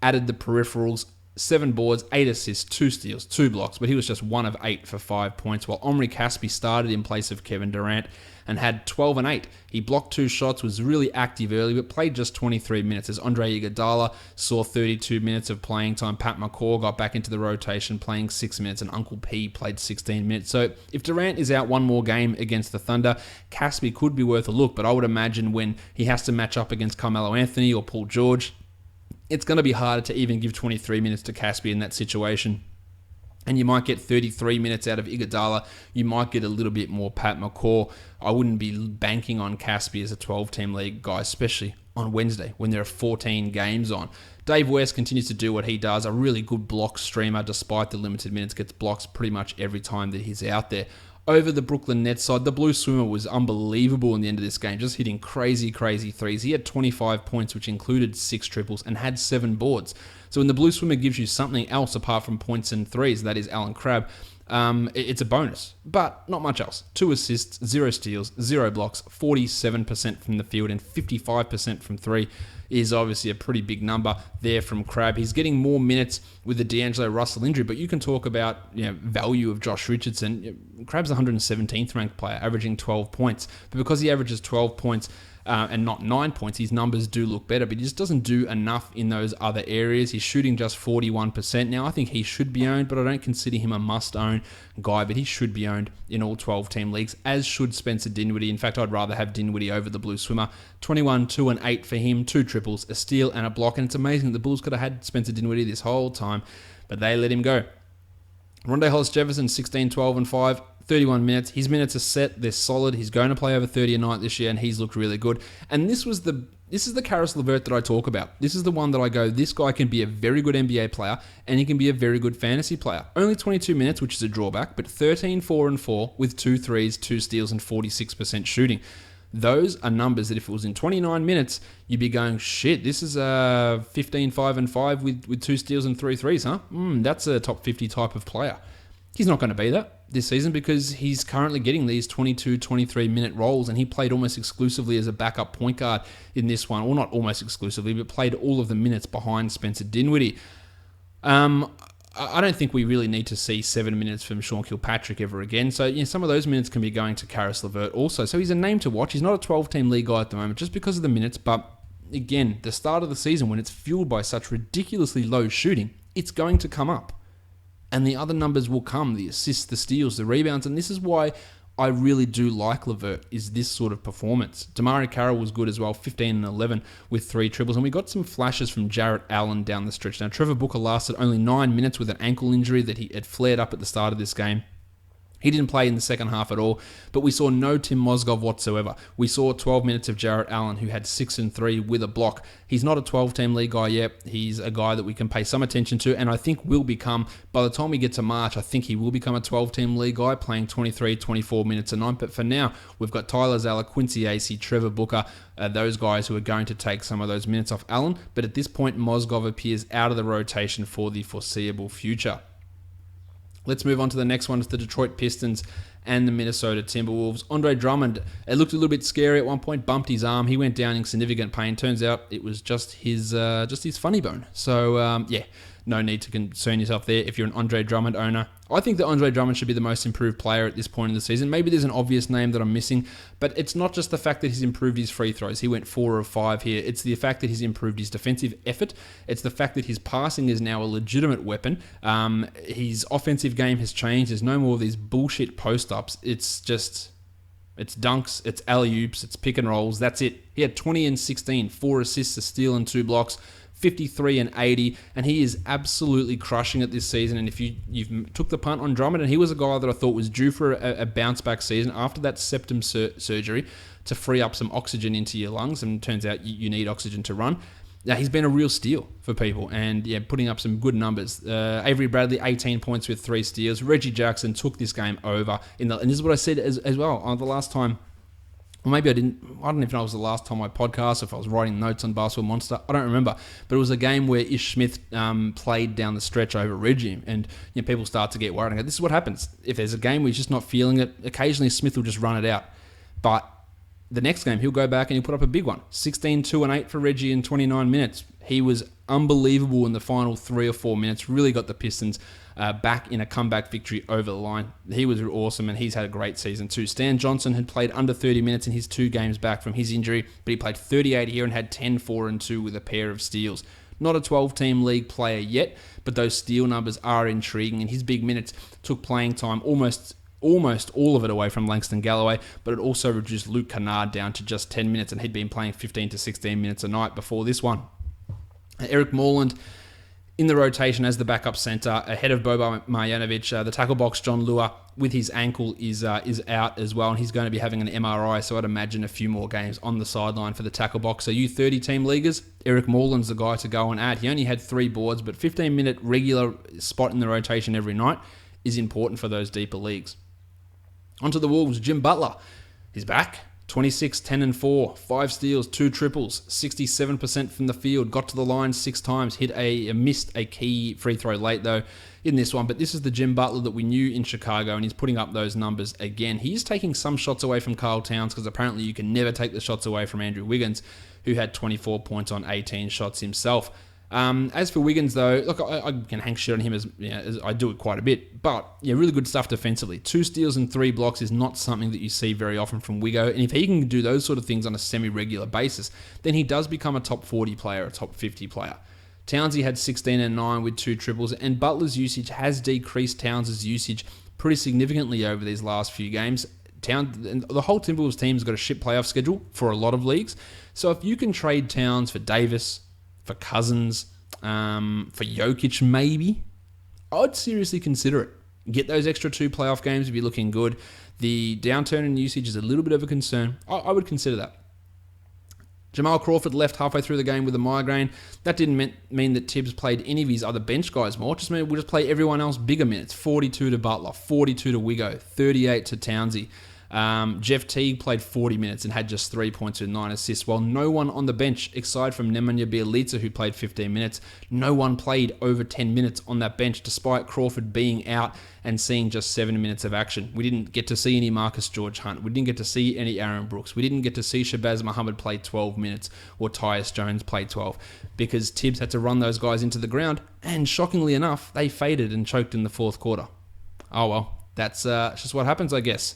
added the peripherals, 7 boards, 8 assists, 2 steals, 2 blocks, but he was just 1 of 8 for 5 points, while Omri Caspi started in place of Kevin Durant and had 12 and 8. He blocked 2 shots, was really active early, but played just 23 minutes as Andre Iguodala saw 32 minutes of playing time. Pat McCaw got back into the rotation, playing 6 minutes, and Uncle P played 16 minutes. So if Durant is out one more game against the Thunder, Caspi could be worth a look, but I would imagine when he has to match up against Carmelo Anthony or Paul George, it's going to be harder to even give 23 minutes to Caspi in that situation. And you might get 33 minutes out of Iguodala. You might get a little bit more Pat McCaw. I wouldn't be banking on Caspi as a 12-team league guy, especially on Wednesday when there are 14 games on. Dave West continues to do what he does. A really good block streamer, despite the limited minutes, gets blocks pretty much every time that he's out there. Over the Brooklyn Nets side, the Blue Swimmer was unbelievable in the end of this game, just hitting crazy threes. He had 25 points, which included 6 triples, and had 7 boards. So when the Blue Swimmer gives you something else apart from points and threes, that is Alan Crabb, it's a bonus, but not much else. 2 assists, 0 steals, 0 blocks, 47% from the field, and 55% from 3 is obviously a pretty big number there from Crabb. He's getting more minutes with the D'Angelo Russell injury, but you can talk about value of Josh Richardson. Crabb's the 117th ranked player, averaging 12 points, but because he averages 12 points, and not 9 points, his numbers do look better, but he just doesn't do enough in those other areas. He's shooting just 41%. Now, I think he should be owned, but I don't consider him a must-own guy, but he should be owned in all 12-team leagues, as should Spencer Dinwiddie. In fact, I'd rather have Dinwiddie over the Blue Swimmer. 21, 2, and 8 for him, 2 triples, a steal, and a block, and it's amazing that the Bulls could have had Spencer Dinwiddie this whole time, but they let him go. Rondé Hollis-Jefferson, 16, 12, and 5. 31 minutes. His minutes are set. They're solid. He's going to play over 30 a night this year, and he's looked really good. And this is the Caris LeVert that I talk about. This is the one that I go, this guy can be a very good NBA player, and he can be a very good fantasy player. Only 22 minutes, which is a drawback, but 13, 4, and 4 with 2 threes, 2 steals, and 46% shooting. Those are numbers that if it was in 29 minutes, you'd be going, shit, this is 15, 5, and 5 with 2 steals and 3 threes, huh? That's a top 50 type of player. He's not going to be that this season because he's currently getting these 22, 23-minute roles, and he played almost exclusively as a backup point guard in this one. Well, not almost exclusively, but played all of the minutes behind Spencer Dinwiddie. I don't think we really need to see 7 minutes from Sean Kilpatrick ever again. So, some of those minutes can be going to Caris LeVert also. So he's a name to watch. He's not a 12-team league guy at the moment just because of the minutes, but again, the start of the season when it's fueled by such ridiculously low shooting, it's going to come up. And the other numbers will come, the assists, the steals, the rebounds. And this is why I really do like LeVert, is this sort of performance. Damari Carroll was good as well, 15 and 11 with 3 triples. And we got some flashes from Jarrett Allen down the stretch. Now, Trevor Booker lasted only 9 minutes with an ankle injury that he had flared up at the start of this game. He didn't play in the second half at all, but we saw no Tim Mozgov whatsoever. We saw 12 minutes of Jarrett Allen, who had 6 and 3 with a block. He's not a 12-team league guy yet. He's a guy that we can pay some attention to, and I think will become, by the time we get to March, I think he will become a 12-team league guy, playing 23, 24 minutes a night. But for now, we've got Tyler Zeller, Quincy Acey, Trevor Booker, those guys who are going to take some of those minutes off Allen. But at this point, Mozgov appears out of the rotation for the foreseeable future. Let's move on to the next one. It's the Detroit Pistons and the Minnesota Timberwolves. Andre Drummond, it looked a little bit scary at one point, bumped his arm. He went down in significant pain. Turns out it was just his funny bone. So, no need to concern yourself there if you're an Andre Drummond owner. I think that Andre Drummond should be the most improved player at this point in the season. Maybe there's an obvious name that I'm missing, but it's not just the fact that he's improved his free throws. He went 4 of 5 here. It's the fact that he's improved his defensive effort. It's the fact that his passing is now a legitimate weapon. His offensive game has changed. There's no more of these bullshit post-ups. It's dunks, it's alley-oops, it's pick and rolls. That's it. He had 20 and 16, 4 assists, a steal, and 2 blocks. 53 and 80, and he is absolutely crushing it this season. And if you took the punt on Drummond, and he was a guy that I thought was due for a bounce-back season after that septum surgery to free up some oxygen into your lungs, and it turns out you need oxygen to run. Now, he's been a real steal for people, and putting up some good numbers. Avery Bradley, 18 points with 3 steals. Reggie Jackson took this game over. And this is what I said as well the last time. Well, maybe I don't even know if it was the last time I podcast, if I was writing notes on Basketball Monster. I don't remember. But it was a game where Ish Smith played down the stretch over Reggie. And people start to get worried. And go, this is what happens. If there's a game where he's just not feeling it, occasionally Smith will just run it out. But the next game, he'll go back and he'll put up a big one. 16, 2, and 8 for Reggie in 29 minutes. He was unbelievable in the final 3 or 4 minutes. Really got the Pistons back in a comeback victory over the line. He was awesome, and he's had a great season too. Stan Johnson had played under 30 minutes in his 2 games back from his injury, but he played 38 here and had 10, 4, and 2 with a pair of steals. Not a 12-team league player yet, but those steal numbers are intriguing, and his big minutes took playing time almost all of it away from Langston Galloway, but it also reduced Luke Kennard down to just 10 minutes, and he'd been playing 15 to 16 minutes a night before this one. Eric Moreland in the rotation as the backup center, ahead of Boban Marjanovic. The tackle box, John Lua, with his ankle is out as well, and he's going to be having an MRI, so I'd imagine a few more games on the sideline for the tackle box. So you 30-team leaguers, Eric Moreland's the guy to go and add. He only had 3 boards, but 15-minute regular spot in the rotation every night is important for those deeper leagues. Onto the Wolves, Jim Butler. He's back. 26, 10 and 4, 5 steals, 2 triples, 67% from the field, got to the line 6 times, missed a key free throw late though in this one, but this is the Jim Butler that we knew in Chicago, and he's putting up those numbers again. He's taking some shots away from Karl Towns, because apparently you can never take the shots away from Andrew Wiggins, who had 24 points on 18 shots himself. As for Wiggins, though, look, I can hang shit on him as I do it quite a bit, but really good stuff defensively. 2 steals and 3 blocks is not something that you see very often from Wiggo, and if he can do those sort of things on a semi-regular basis, then he does become a top 40 player, a top 50 player. Townsy had 16 and 9 with 2 triples, and Butler's usage has decreased Towns' usage pretty significantly over these last few games. The whole Timberwolves team has got a shit playoff schedule for a lot of leagues, so if you can trade Towns for Davis, for Cousins, for Jokic maybe, I'd seriously consider it. Get those extra 2 playoff games if you're looking good. The downturn in usage is a little bit of a concern. I would consider that. Jamal Crawford left halfway through the game with a migraine. That didn't mean that Tibbs played any of his other bench guys more. It just meant we'll just play everyone else bigger minutes. 42 to Butler, 42 to Wiggo, 38 to Townsy. Jeff Teague played 40 minutes and had just 3 points with 9 assists, while no one on the bench, aside from Nemanja Bjelica, who played 15 minutes, no one played over 10 minutes on that bench, despite Crawford being out and seeing just 7 minutes of action. We didn't get to see any Marcus George Hunt. We didn't get to see any Aaron Brooks. We didn't get to see Shabazz Muhammad play 12 minutes or Tyus Jones play 12, because Tibbs had to run those guys into the ground, and shockingly enough, they faded and choked in the fourth quarter. Oh well, that's just what happens, I guess.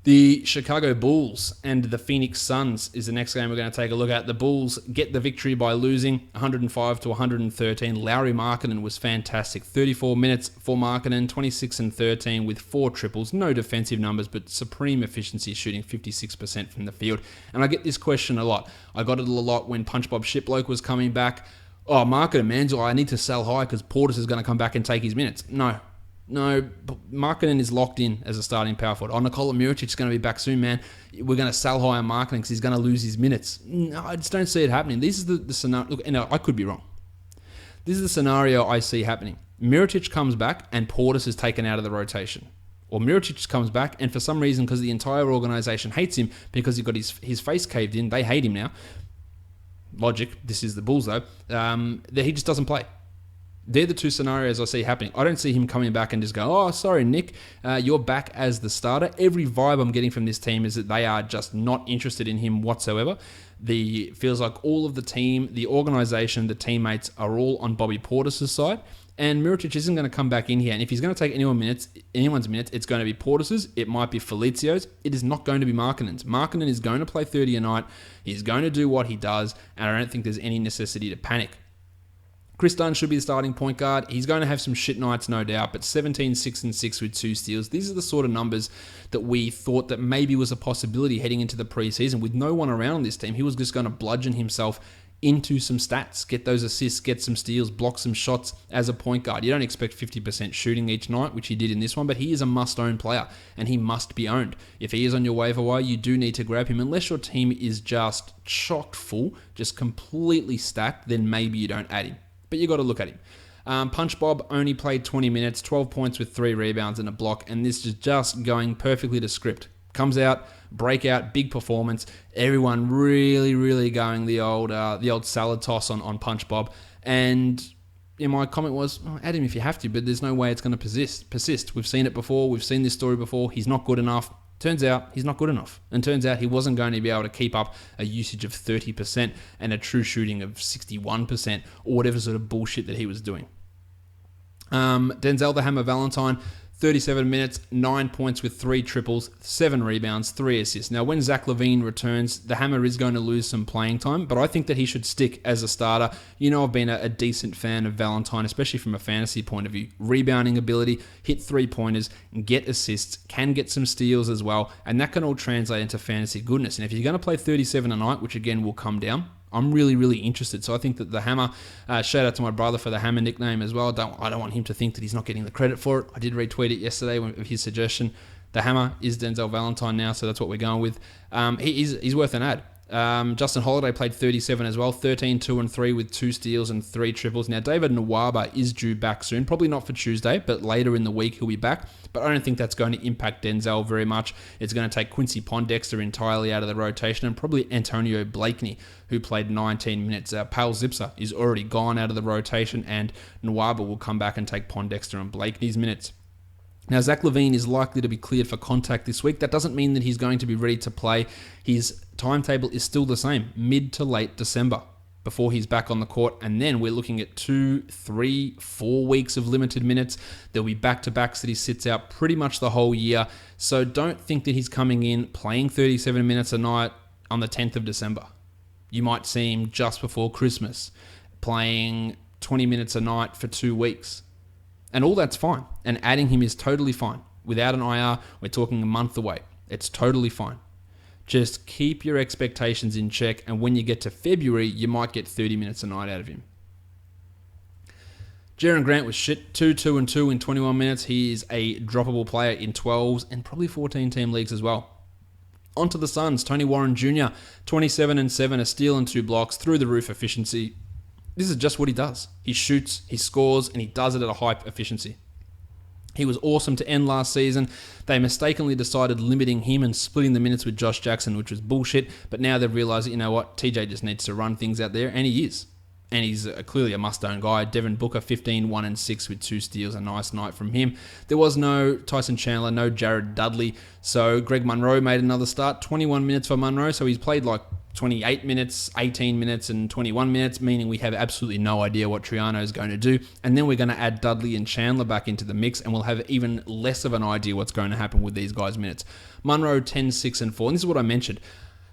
The Chicago Bulls and the Phoenix Suns is the next game we're going to take a look at. The Bulls get the victory by losing 105 to 113. Lauri Markkanen was fantastic. 34 minutes for Markkanen, 26 and 13 with 4 triples. No defensive numbers, but supreme efficiency, shooting 56% from the field. And I get this question a lot. I got it a lot when Punch Bob Shiploke was coming back. Oh, Markkanen, man, I need to sell high because Portis is going to come back and take his minutes. No, Markkanen is locked in as a starting power forward. Nikola Mirotic is going to be back soon, man. We're going to sell high on Markkanen because he's going to lose his minutes. No, I just don't see it happening. This is the scenario. Look, I could be wrong. This is the scenario I see happening. Mirotic comes back and Portis is taken out of the rotation. Or Mirotic comes back and for some reason, because the entire organization hates him because he got his face caved in, they hate him now. Logic, this is the Bulls though, that he just doesn't play. They're the 2 scenarios I see happening. I don't see him coming back and just go, oh, sorry, Nick, you're back as the starter. Every vibe I'm getting from this team is that they are just not interested in him whatsoever. Feels like all of the team, the organization, the teammates are all on Bobby Portis' side. And Mirotic isn't going to come back in here. And if he's going to take anyone's minutes, it's going to be Portis's. It might be Felicia's. It is not going to be Markkanen's. Markkanen is going to play 30 a night. He's going to do what he does. And I don't think there's any necessity to panic. Chris Dunn should be the starting point guard. He's going to have some shit nights, no doubt, but 17, 6, and 6 with 2 steals. These are the sort of numbers that we thought that maybe was a possibility heading into the preseason. With no one around on this team, he was just going to bludgeon himself into some stats, get those assists, get some steals, block some shots as a point guard. You don't expect 50% shooting each night, which he did in this one, but he is a must-own player, and he must be owned. If he is on your waiver wire, you do need to grab him. Unless your team is just chock full, just completely stacked, then maybe you don't add him. But you got to look at him. Punch Bob only played 20 minutes, 12 points with 3 rebounds and a block, and this is just going perfectly to script. Comes out, breakout, big performance. Everyone really, really going the old salad toss on Punch Bob. And my comment was, add him if you have to, but there's no way it's going to persist. We've seen it before. We've seen this story before. He's not good enough. Turns out he's not good enough. And turns out he wasn't going to be able to keep up a usage of 30% and a true shooting of 61% or whatever sort of bullshit that he was doing. Denzel the Hammer Valentine, 37 minutes, 9 points with 3 triples, 7 rebounds, 3 assists. Now, when Zach LaVine returns, the Hammer is going to lose some playing time, but I think that he should stick as a starter. I've been a decent fan of Valentine, especially from a fantasy point of view. Rebounding ability, hit 3-pointers, get assists, can get some steals as well, and that can all translate into fantasy goodness. And if you're going to play 37 a night, which again will come down, I'm really, really interested. So I think that the Hammer, shout out to my brother for the Hammer nickname as well. I don't want him to think that he's not getting the credit for it. I did retweet it yesterday with his suggestion. The Hammer is Denzel Valentine now, so that's what we're going with. He's worth an ad. Justin Holiday played 37 as well, 13, 2 and 3 with 2 steals and 3 triples. Now, David Nwaba is due back soon, probably not for Tuesday, but later in the week he'll be back. But I don't think that's going to impact Denzel very much. It's going to take Quincy Pondexter entirely out of the rotation and probably Antonio Blakeney, who played 19 minutes. Pal Zipser is already gone out of the rotation, and Nwaba will come back and take Pondexter and Blakeney's minutes. Now, Zach LaVine is likely to be cleared for contact this week. That doesn't mean that he's going to be ready to play. His timetable is still the same, mid to late December, before he's back on the court. And then we're looking at 2, 3, 4 weeks of limited minutes. There'll be back-to-backs that he sits out pretty much the whole year. So don't think that he's coming in playing 37 minutes a night on the 10th of December. You might see him just before Christmas, playing 20 minutes a night for 2 weeks. And all that's fine. And adding him is totally fine. Without an IR, we're talking a month away. It's totally fine. Just keep your expectations in check, and when you get to February, you might get 30 minutes a night out of him. Jaren Grant was shit. 2, 2 and 2 in 21 minutes. He is a droppable player in 12s and probably 14-team leagues as well. On to the Suns. Tony Warren Jr., 27 and 7, a steal and 2 blocks, through the roof efficiency. This is just what he does. He shoots, he scores, and he does it at a high efficiency. He was awesome to end last season. They mistakenly decided limiting him and splitting the minutes with Josh Jackson, which was bullshit. But now they've realized that, you know what, TJ just needs to run things out there, and he is. And he's clearly a must-own guy. Devin Booker, 15, 1 and 6 with 2 steals. A nice night from him. There was no Tyson Chandler, no Jared Dudley. So Greg Monroe made another start. 21 minutes for Monroe. So he's played like 28 minutes, 18 minutes, and 21 minutes, meaning we have absolutely no idea what Triano is going to do. And then we're going to add Dudley and Chandler back into the mix, and we'll have even less of an idea what's going to happen with these guys' minutes. Monroe, 10, 6, and 4. And this is what I mentioned.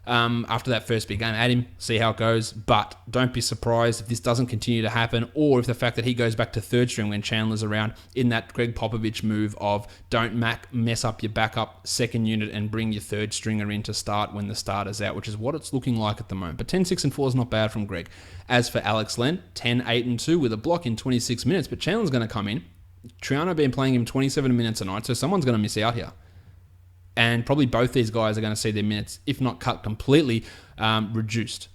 After that first big game, add him, see how it goes. But don't be surprised if this doesn't continue to happen, or if the fact that he goes back to third string when Chandler's around, in that Greg Popovich move of don't mess up your backup second unit and bring your third stringer in to start when the starter's out, which is what it's looking like at the moment. But 10, 6, and 4 is not bad from Greg. As for Alex Len, 10, 8, and 2 with a block in 26 minutes, but Chandler's going to come in. Triano been playing him 27 minutes a night, so someone's going to miss out here. And probably both these guys are going to see their minutes, if not cut completely, reduced.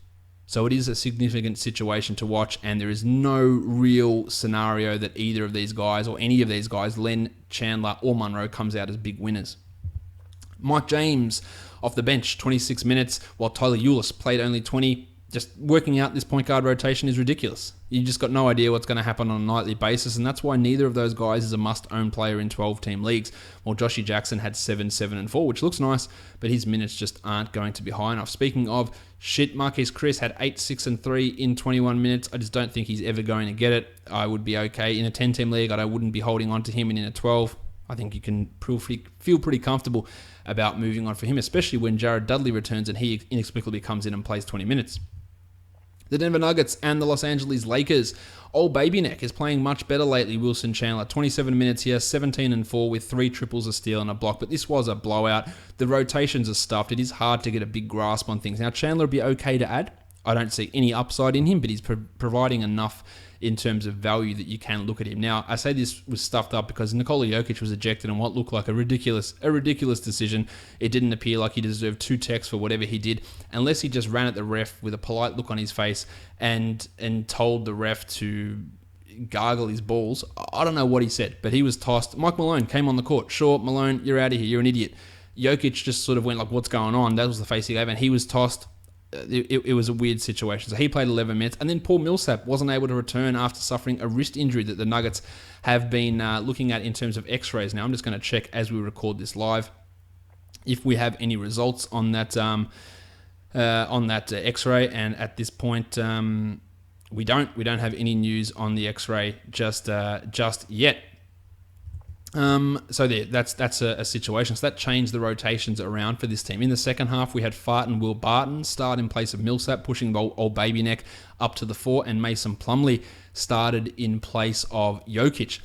So it is a significant situation to watch, and there is no real scenario that either of these guys, or any of these guys, Len, Chandler, or Monroe, comes out as big winners. Mike James off the bench, 26 minutes, while Tyler Ulis played only 20. Just working out this point guard rotation is ridiculous. You just got no idea what's going to happen on a nightly basis, and that's why neither of those guys is a must-own player in 12-team leagues. While Joshy Jackson had 7, 7, and 4, which looks nice, but his minutes just aren't going to be high enough. Speaking of shit, Marquise Chris had 8, 6, and 3 in 21 minutes. I just don't think he's ever going to get it. I would be okay. In a 10-team league, I wouldn't be holding on to him, and in a 12, I think you can feel pretty comfortable about moving on for him, especially when Jared Dudley returns and he inexplicably comes in and plays 20 minutes. The Denver Nuggets and the Los Angeles Lakers. Old Baby Neck is playing much better lately, Wilson Chandler. 27 minutes here, 17 and 4 with 3 triples, a steal, and a block. But this was a blowout. The rotations are stuffed. It is hard to get a big grasp on things. Now, Chandler would be okay to add. I don't see any upside in him, but he's providing enough in terms of value that you can look at him. Now, I say this was stuffed up because Nikola Jokic was ejected on what looked like a ridiculous decision. It didn't appear like he deserved 2 techs for whatever he did, unless he just ran at the ref with a polite look on his face and told the ref to gargle his balls. I don't know what he said, but he was tossed. Mike Malone came on the court. Sure, Malone, you're out of here. You're an idiot. Jokic just sort of went like, what's going on? That was the face he gave, and he was tossed. It was a weird situation. So he played 11 minutes. And then Paul Millsap wasn't able to return after suffering a wrist injury that the Nuggets have been looking at in terms of x-rays. Now, I'm just going to check as we record this live if we have any results on that x-ray. And at this point, we don't have any news on the x-ray just yet. So there, that's a situation. So that changed the rotations around for this team. In the second half, we had Fart and Will Barton start in place of Millsap, pushing old Baby Neck up to the 4, and Mason Plumlee started in place of Jokic.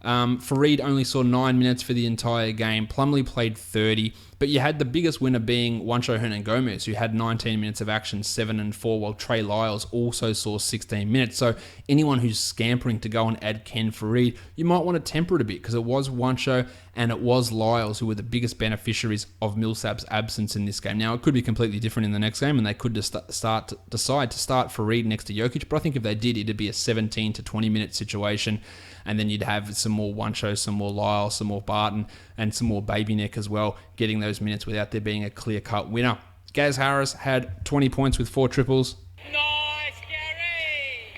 Fareed only saw 9 minutes for the entire game. Plumlee played 30. But you had the biggest winner being Juancho Hernangomez, who had 19 minutes of action, 7 and 4, while Trey Lyles also saw 16 minutes. So anyone who's scampering to go and add Ken Fareed, you might want to temper it a bit, because it was Juancho and it was Lyles who were the biggest beneficiaries of Millsap's absence in this game. Now, it could be completely different in the next game, and they could decide to start Fareed next to Jokic, but I think if they did, it'd be a 17 to 20 minute situation, and then you'd have some more Juancho, some more Lyles, some more Barton, and some more Baby Neck as well, getting those minutes without there being a clear-cut winner. Gaz Harris had 20 points with 4 triples.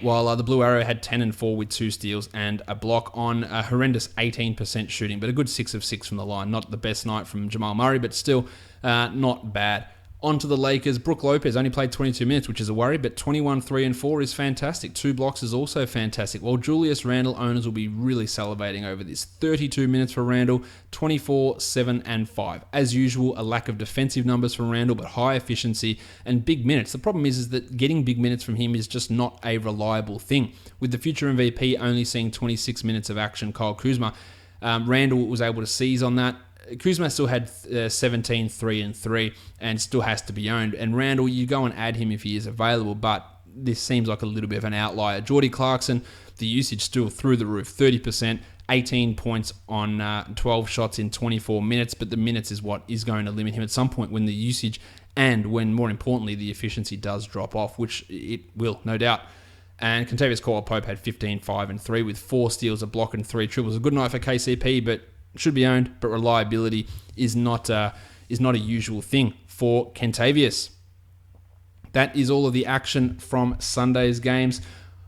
While the Blue Arrow had 10 and 4 with 2 steals and a block on a horrendous 18% shooting, but a good 6 of 6 from the line. Not the best night from Jamal Murray, but still not bad. On to the Lakers. Brook Lopez only played 22 minutes, which is a worry, but 21, 3 and 4 is fantastic. 2 blocks is also fantastic. While Julius Randle owners will be really salivating over this. 32 minutes for Randle, 24, 7 and 5. As usual, a lack of defensive numbers from Randle, but high efficiency and big minutes. The problem is that getting big minutes from him is just not a reliable thing. With the future MVP only seeing 26 minutes of action, Kyle Kuzma, Randle was able to seize on that. Kuzma still had 17, 3 and 3 and still has to be owned. And Randle, you go and add him if he is available, but this seems like a little bit of an outlier. Jordy Clarkson, the usage still through the roof, 30%, 18 points on 12 shots in 24 minutes, but the minutes is what is going to limit him at some point when the usage and when, more importantly, the efficiency does drop off, which it will, no doubt. And Kentavious Caldwell-Pope had 15, 5 and 3 with 4 steals, a block and 3 triples. A good night for KCP, but should be owned, but reliability is not a usual thing for Kentavious. That is all of the action from Sunday's games.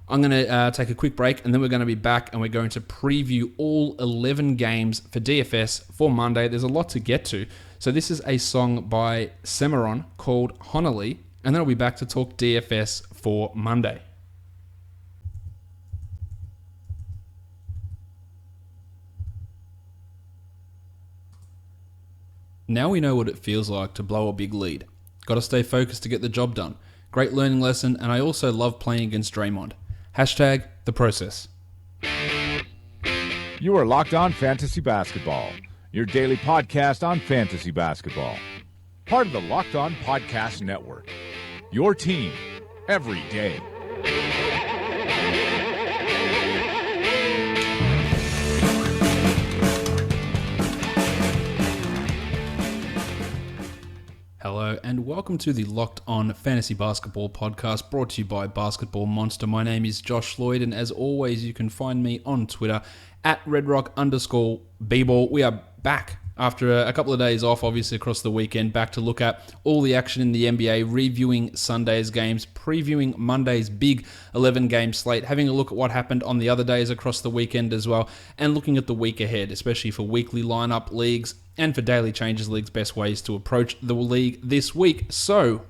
I'm going to take a quick break, and then we're going to be back, and we're going to preview all 11 games for DFS for Monday. There's a lot to get to. So this is a song by Cimarron called Honolly, and then I'll be back to talk DFS for Monday. Now we know what it feels like to blow a big lead. Got to stay focused to get the job done. Great learning lesson, and I also love playing against Draymond. Hashtag the process. You are Locked On Fantasy Basketball, your daily podcast on fantasy basketball. Part of the Locked On Podcast Network. Your team every day. Hello and welcome to the Locked On Fantasy Basketball podcast brought to you by Basketball Monster. My name is Josh Lloyd, and as always you can find me on Twitter at redrock_bball. We are back after a couple of days off, obviously across the weekend, back to look at all the action in the NBA, reviewing Sunday's games, previewing Monday's big 11-game slate, having a look at what happened on the other days across the weekend as well, and looking at the week ahead, especially for weekly lineup leagues and for daily changes leagues, best ways to approach the league this week. So,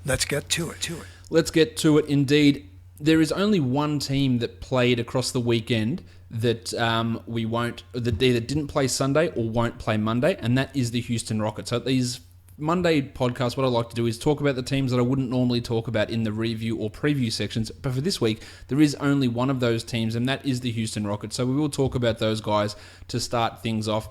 let's get to it. Let's get to it indeed. There is only one team that played across the weekend that that either didn't play Sunday or won't play Monday, and that is the Houston Rockets. So these Monday podcasts, what I like to do is talk about the teams that I wouldn't normally talk about in the review or preview sections. But for this week, there is only one of those teams, and that is the Houston Rockets. So we will talk about those guys to start things off.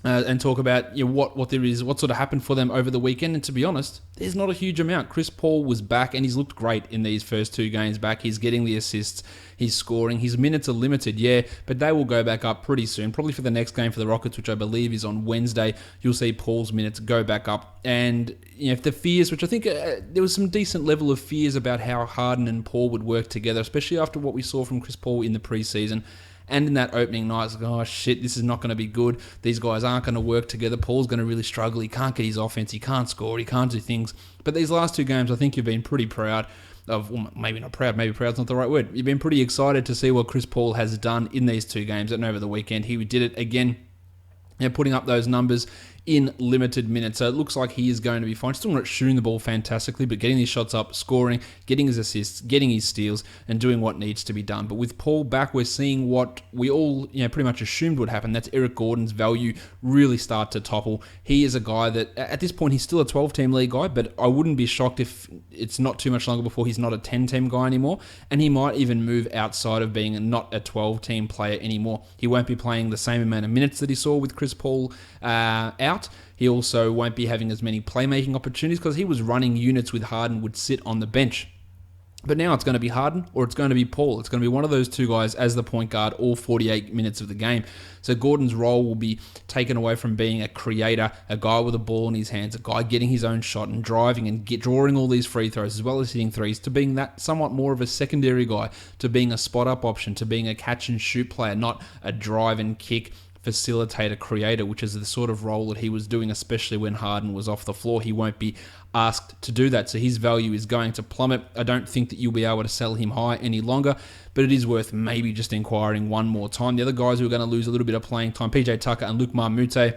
And talk about what there is, what sort of happened for them over the weekend. And to be honest, there's not a huge amount. Chris Paul was back, and he's looked great in these first 2 games back. He's getting the assists, he's scoring. His minutes are limited, but they will go back up pretty soon. Probably for the next game for the Rockets, which I believe is on Wednesday, you'll see Paul's minutes go back up. And if the fears, which I think there was some decent level of fears about how Harden and Paul would work together, especially after what we saw from Chris Paul in the preseason. And in that opening night, it's like, oh shit, this is not going to be good. These guys aren't going to work together. Paul's going to really struggle. He can't get his offense. He can't score. He can't do things. But these last 2 games, I think you've been pretty proud of, well, maybe not proud, maybe proud's not the right word. You've been pretty excited to see what Chris Paul has done in these 2 games. And over the weekend, he did it again, putting up those numbers in limited minutes. So it looks like he is going to be fine. Still not shooting the ball fantastically, but getting his shots up, scoring, getting his assists, getting his steals, and doing what needs to be done. But with Paul back, we're seeing what we all pretty much assumed would happen. That's Eric Gordon's value really start to topple. He is a guy that, at this point, he's still a 12-team league guy, but I wouldn't be shocked if it's not too much longer before he's not a 10-team guy anymore, and he might even move outside of being not a 12-team player anymore. He won't be playing the same amount of minutes that he saw with Chris Paul out, out. He also won't be having as many playmaking opportunities because he was running units with Harden would sit on the bench. But now it's going to be Harden or it's going to be Paul. It's going to be one of those two guys as the point guard all 48 minutes of the game. So Gordon's role will be taken away from being a creator, a guy with a ball in his hands, a guy getting his own shot and driving and drawing all these free throws as well as hitting threes, to being that somewhat more of a secondary guy, to being a spot-up option, to being a catch-and-shoot player, not a drive and kick facilitator, creator, which is the sort of role that he was doing, especially when Harden was off the floor. He won't be asked to do that, so his value is going to plummet. I don't think that you'll be able to sell him high any longer, but it is worth maybe just inquiring one more time. The other guys who are going to lose a little bit of playing time, PJ Tucker and Luke Marmute,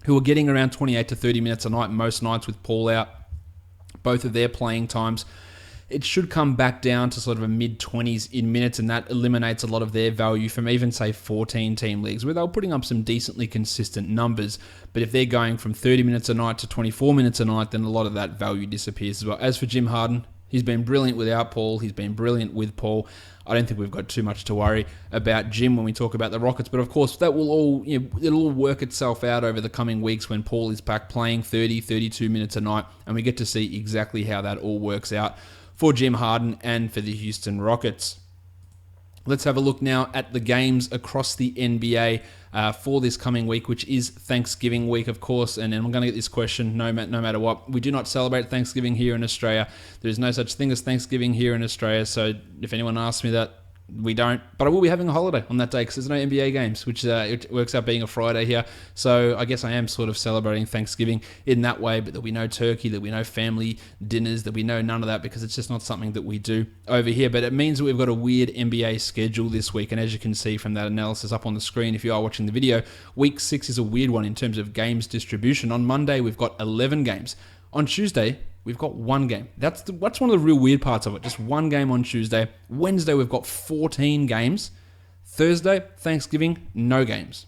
who are getting around 28 to 30 minutes a night most nights with Paul out. Both of their playing times, it should come back down to sort of a mid-20s in minutes, and that eliminates a lot of their value from even, say, 14-team leagues, where they're putting up some decently consistent numbers. But if they're going from 30 minutes a night to 24 minutes a night, then a lot of that value disappears as well. As for Jim Harden, he's been brilliant without Paul. He's been brilliant with Paul. I don't think we've got too much to worry about Jim when we talk about the Rockets. But of course, that will all, it'll all work itself out over the coming weeks when Paul is back playing 30, 32 minutes a night, and we get to see exactly how that all works out for Jim Harden and for the Houston Rockets. Let's have a look now at the games across the NBA for this coming week, which is Thanksgiving week, of course. And I'm going to get this question no matter what. We do not celebrate Thanksgiving here in Australia. There is no such thing as Thanksgiving here in Australia. So if anyone asks me that, we don't. But I will be having a holiday on that day because there's no NBA games, which it works out being a Friday here. So I guess I am sort of celebrating Thanksgiving in that way, but there'll be no turkey, there'll be no family dinners, there'll be none of that because it's just not something that we do over here. But it means that we've got a weird NBA schedule this week. And as you can see from that analysis up on the screen, if you are watching the video, week 6 is a weird one in terms of games distribution. On Monday, we've got 11 games. On Tuesday, we've got one game. That's one of the real weird parts of it. Just one game on Tuesday. Wednesday, we've got 14 games. Thursday, Thanksgiving, no games.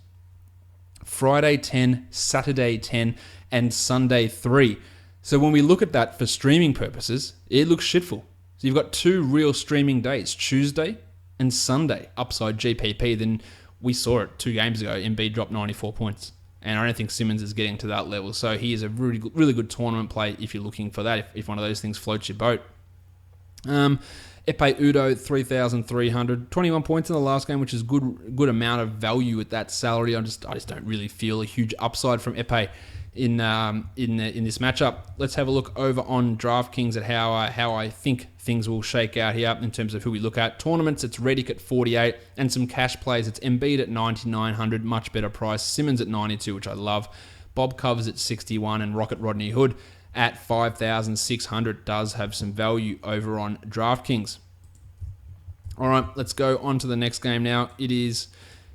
Friday, 10. Saturday, 10. And Sunday, 3. So when we look at that for streaming purposes, it looks shitful. So you've got 2 real streaming days, Tuesday and Sunday, upside GPP. Then we saw it 2 games ago. Embiid dropped 94 points. And I don't think Simmons is getting to that level. So he is a really good tournament play if you're looking for that, if one of those things floats your boat. Epe Udo, 3,300. 21 points in the last game, which is good amount of value at that salary. I just don't really feel a huge upside from Epe in this matchup. Let's have a look over on DraftKings at how I think things will shake out here in terms of who we look at. Tournaments, it's Redick at 48, and some cash plays. It's Embiid at 9,900, much better price. Simmons at 92, which I love. Bob Covers at 61, and Rocket Rodney Hood at 5,600 does have some value over on DraftKings. All right, let's go on to the next game now. It is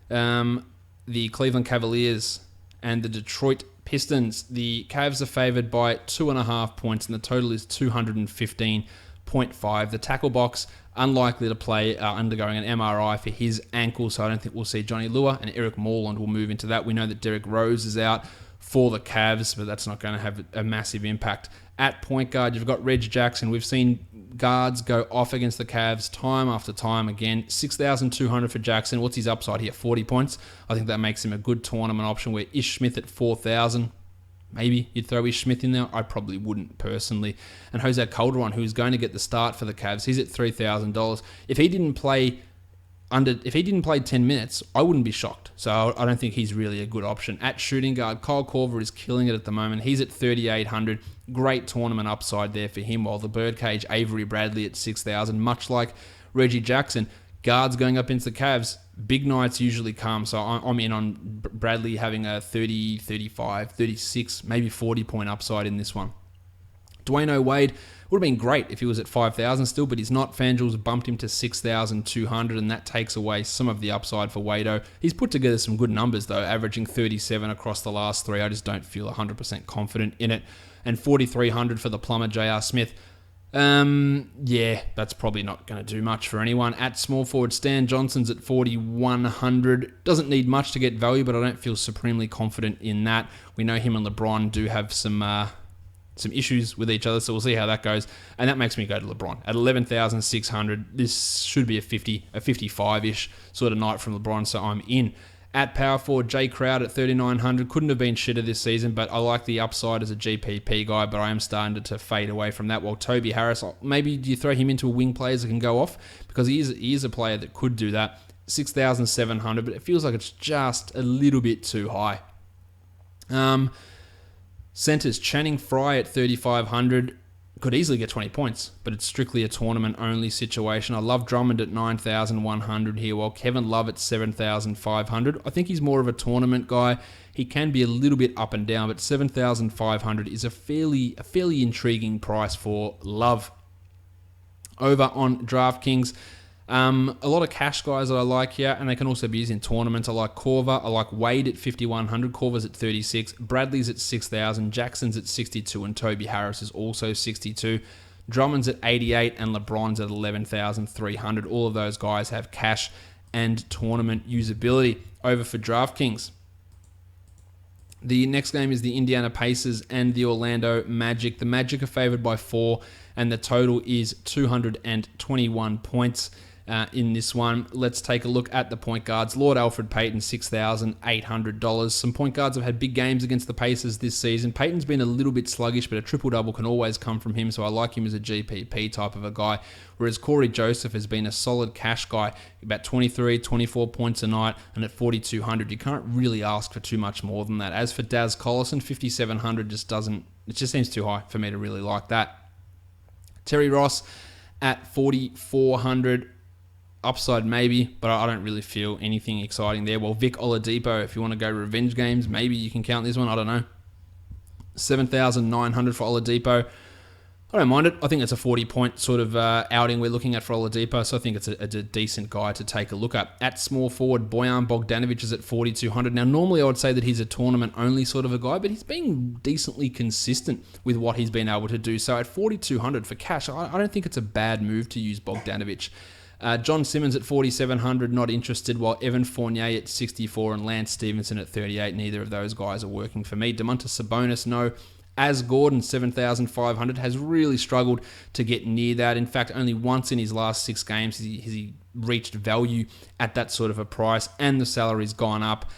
the Cleveland Cavaliers and the Detroit Pistons. The Cavs are favored by 2.5 points, and the total is 215.5. The tackle box, unlikely to play, undergoing an MRI for his ankle, so I don't think we'll see Johnny Lua, and Eric Moreland will move into that. We know that Derrick Rose is out for the Cavs, but that's not going to have a massive impact. At point guard, you've got Reg Jackson. We've seen guards go off against the Cavs time after time again. 6,200 for Jackson. What's his upside here? 40 points. I think that makes him a good tournament option, where Ish Smith at 4,000. Maybe you'd throw Ish Smith in there. I probably wouldn't personally. And Jose Calderon, who's going to get the start for the Cavs, he's at $3,000. If he didn't play 10 minutes, I wouldn't be shocked. So I don't think he's really a good option. At shooting guard, Kyle Korver is killing it at the moment. He's at 3,800. Great tournament upside there for him, while the birdcage, Avery Bradley at 6,000. Much like Reggie Jackson, guards going up into the Cavs, big nights usually come. So I'm in on Bradley having a 30, 35, 36, maybe 40-point upside in this one. Dwayne Wade would have been great if he was at 5,000 still, but he's not. FanDuel's bumped him to 6,200, and that takes away some of the upside for Wado. He's put together some good numbers, though, averaging 37 across the last 3. I just don't feel 100% confident in it. And 4,300 for the plumber, J.R. Smith. That's probably not going to do much for anyone. At small forward, Stan Johnson's at 4,100. Doesn't need much to get value, but I don't feel supremely confident in that. We know him and LeBron do have some issues with each other, so we'll see how that goes. And that makes me go to LeBron. At 11,600, this should be a 55-ish sort of night from LeBron, so I'm in. At power forward, Jay Crowd at 3,900. Couldn't have been shitter this season, but I like the upside as a GPP guy, but I am starting to fade away from that. While Toby Harris, maybe do you throw him into a wing players that can go off? Because he is a player that could do that. 6,700, but it feels like it's just a little bit too high. Centers, Channing Frye at 3,500. Could easily get 20 points, but it's strictly a tournament-only situation. I love Drummond at 9,100 here, while Kevin Love at 7,500. I think he's more of a tournament guy. He can be a little bit up and down, but 7,500 is a fairly intriguing price for Love. Over on DraftKings, a lot of cash guys that I like here, and they can also be used in tournaments. I like Korver. I like Wade at 5,100. Korver's at 36. Bradley's at 6,000. Jackson's at 62, and Toby Harris is also 62. Drummond's at 88, and LeBron's at 11,300. All of those guys have cash and tournament usability. Over for DraftKings. The next game is the Indiana Pacers and the Orlando Magic. The Magic are favored by 4, and the total is 221 points. In this one, let's take a look at the point guards. Lord Alfred Payton, $6,800. Some point guards have had big games against the Pacers this season. Payton's been a little bit sluggish, but a triple-double can always come from him, so I like him as a GPP type of a guy. Whereas Corey Joseph has been a solid cash guy, about 23, 24 points a night, and at 4,200, you can't really ask for too much more than that. As for Daz Collison, 5,700 it just seems too high for me to really like that. Terry Ross at 4,400. Upside maybe, but I don't really feel anything exciting there. Well, Vic Oladipo, if you want to go revenge games, maybe you can count this one. I don't know. 7,900 for Oladipo. I don't mind it. I think it's a 40-point sort of outing we're looking at for Oladipo, so I think it's a decent guy to take a look at. At small forward, Bojan Bogdanovic is at 4,200. Now, normally I would say that he's a tournament-only sort of a guy, but he's been decently consistent with what he's been able to do. So at 4,200 for cash, I don't think it's a bad move to use Bogdanovic. John Simmons at 4,700, not interested, while Evan Fournier at 64 and Lance Stevenson at 38. Neither of those guys are working for me. Domantas Sabonis, no. As Gordon, 7,500, has really struggled to get near that. In fact, only once in his last 6 games has he reached value at that sort of a price, and the salary's gone up.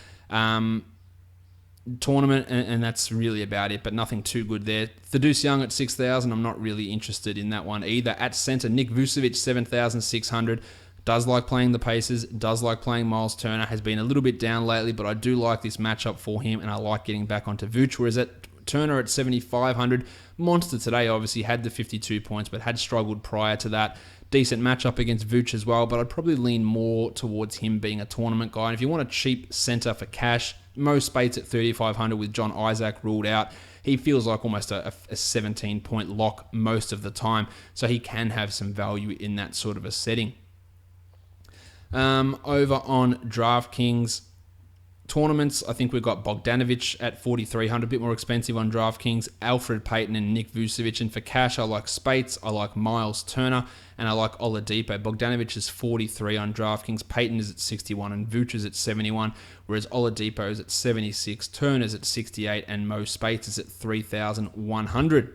Tournament, and that's really about it, but nothing too good there. Thaddeus Young at 6,000, I'm not really interested in that one either. At center, Nick Vucevic, 7,600, does like playing the Pacers, does like playing Miles Turner, has been a little bit down lately, but I do like this matchup for him, and I like getting back onto Vooch, whereas at Turner at 7,500, monster today obviously had the 52 points, but had struggled prior to that. Decent matchup against Vooch as well, but I'd probably lean more towards him being a tournament guy. And if you want a cheap center for cash, Mo Spates at 3,500 with John Isaac ruled out. He feels like almost a 17-point lock most of the time, so he can have some value in that sort of a setting. Over on DraftKings tournaments, I think we've got Bogdanovic at 4,300, a bit more expensive on DraftKings, Alfred Payton and Nick Vucevic. And for cash, I like Spates, I like Miles Turner, and I like Oladipo. Bogdanovic is 43 on DraftKings, Payton is at 61, and Vooch is at 71, whereas Oladipo is at 76, Turner's at 68, and Mo Spates is at 3,100.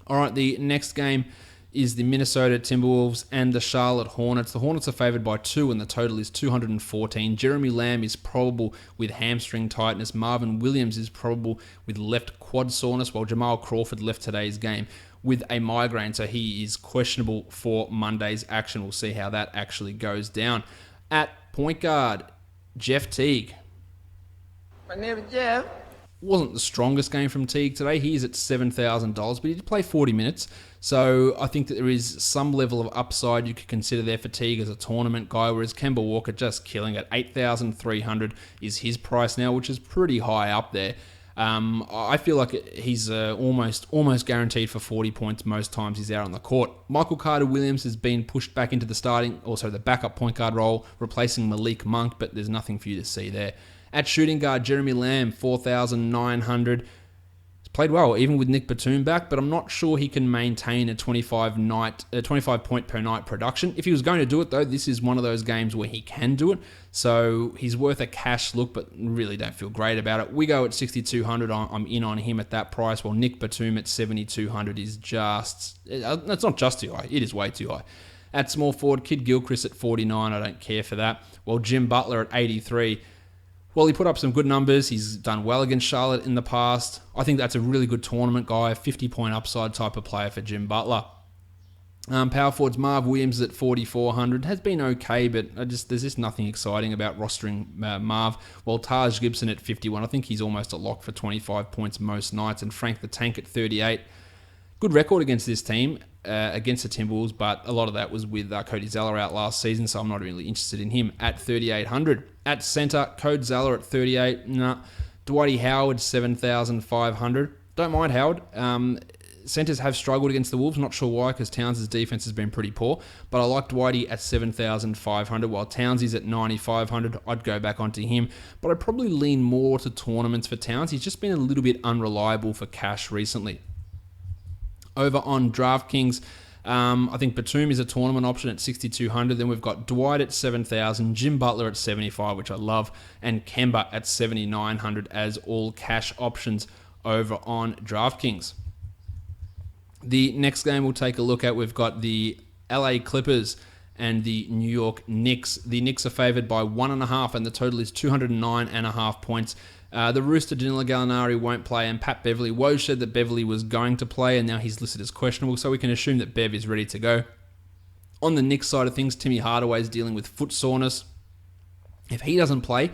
All right, the next game is the Minnesota Timberwolves and the Charlotte Hornets. The Hornets are favored by 2, and the total is 214. Jeremy Lamb is probable with hamstring tightness. Marvin Williams is probable with left quad soreness, while Jamal Crawford left today's game with a migraine, so he is questionable for Monday's action. We'll see how that actually goes down. At point guard, Jeff Teague. My name is Jeff. Wasn't the strongest game from Teague today. He is at $7,000, but he did play 40 minutes. So I think that there is some level of upside you could consider there for Teague as a tournament guy, whereas Kemba Walker just killing it. 8,300 is his price now, which is pretty high up there. I feel like he's almost guaranteed for 40 points most times he's out on the court. Michael Carter-Williams has been pushed back into the backup point guard role, replacing Malik Monk, but there's nothing for you to see there. At shooting guard, Jeremy Lamb, 4,900. He's played well, even with Nick Batum back, but I'm not sure he can maintain a 25 point per night production. If he was going to do it, though, this is one of those games where he can do it. So he's worth a cash look, but really don't feel great about it. We go at 6,200. I'm in on him at that price, while Nick Batum at 7,200 is that's not just too high. It is way too high. At small forward, Kid Gilchrist at 49. I don't care for that. While Jim Butler at 83. Well, he put up some good numbers. He's done well against Charlotte in the past. I think that's a really good tournament guy, a 50-point upside type of player for Jim Butler. Power forwards, Marv Williams at 4,400. Has been okay, but there's just nothing exciting about rostering Marv. While Taj Gibson at 51. I think he's almost a lock for 25 points most nights. And Frank the Tank at 38. Good record against this team, against the Timberwolves, but a lot of that was with Cody Zeller out last season, so I'm not really interested in him at 3,800. At centre, Cody Zeller at 38. Nah. Dwighty Howard, 7,500. Don't mind Howard. Centres have struggled against the Wolves. Not sure why, because Towns' defense has been pretty poor. But I like Dwighty at 7,500, while Towns' at 9,500. I'd go back onto him. But I'd probably lean more to tournaments for Towns. He's just been a little bit unreliable for cash recently. Over on DraftKings, I think Batum is a tournament option at 6,200. Then we've got Dwight at 7,000, Jim Butler at 75, which I love, and Kemba at 7,900 as all cash options over on DraftKings. The next game we'll take a look at, we've got the LA Clippers and the New York Knicks. The Knicks are favoured by 1.5, and the total is 209.5 points. The Rooster, Danilo Gallinari, won't play, and Pat Beverley. Woj said that Beverley was going to play, and now he's listed as questionable, so we can assume that Bev is ready to go. On the Knicks side of things, Timmy Hardaway is dealing with foot soreness. If he doesn't play,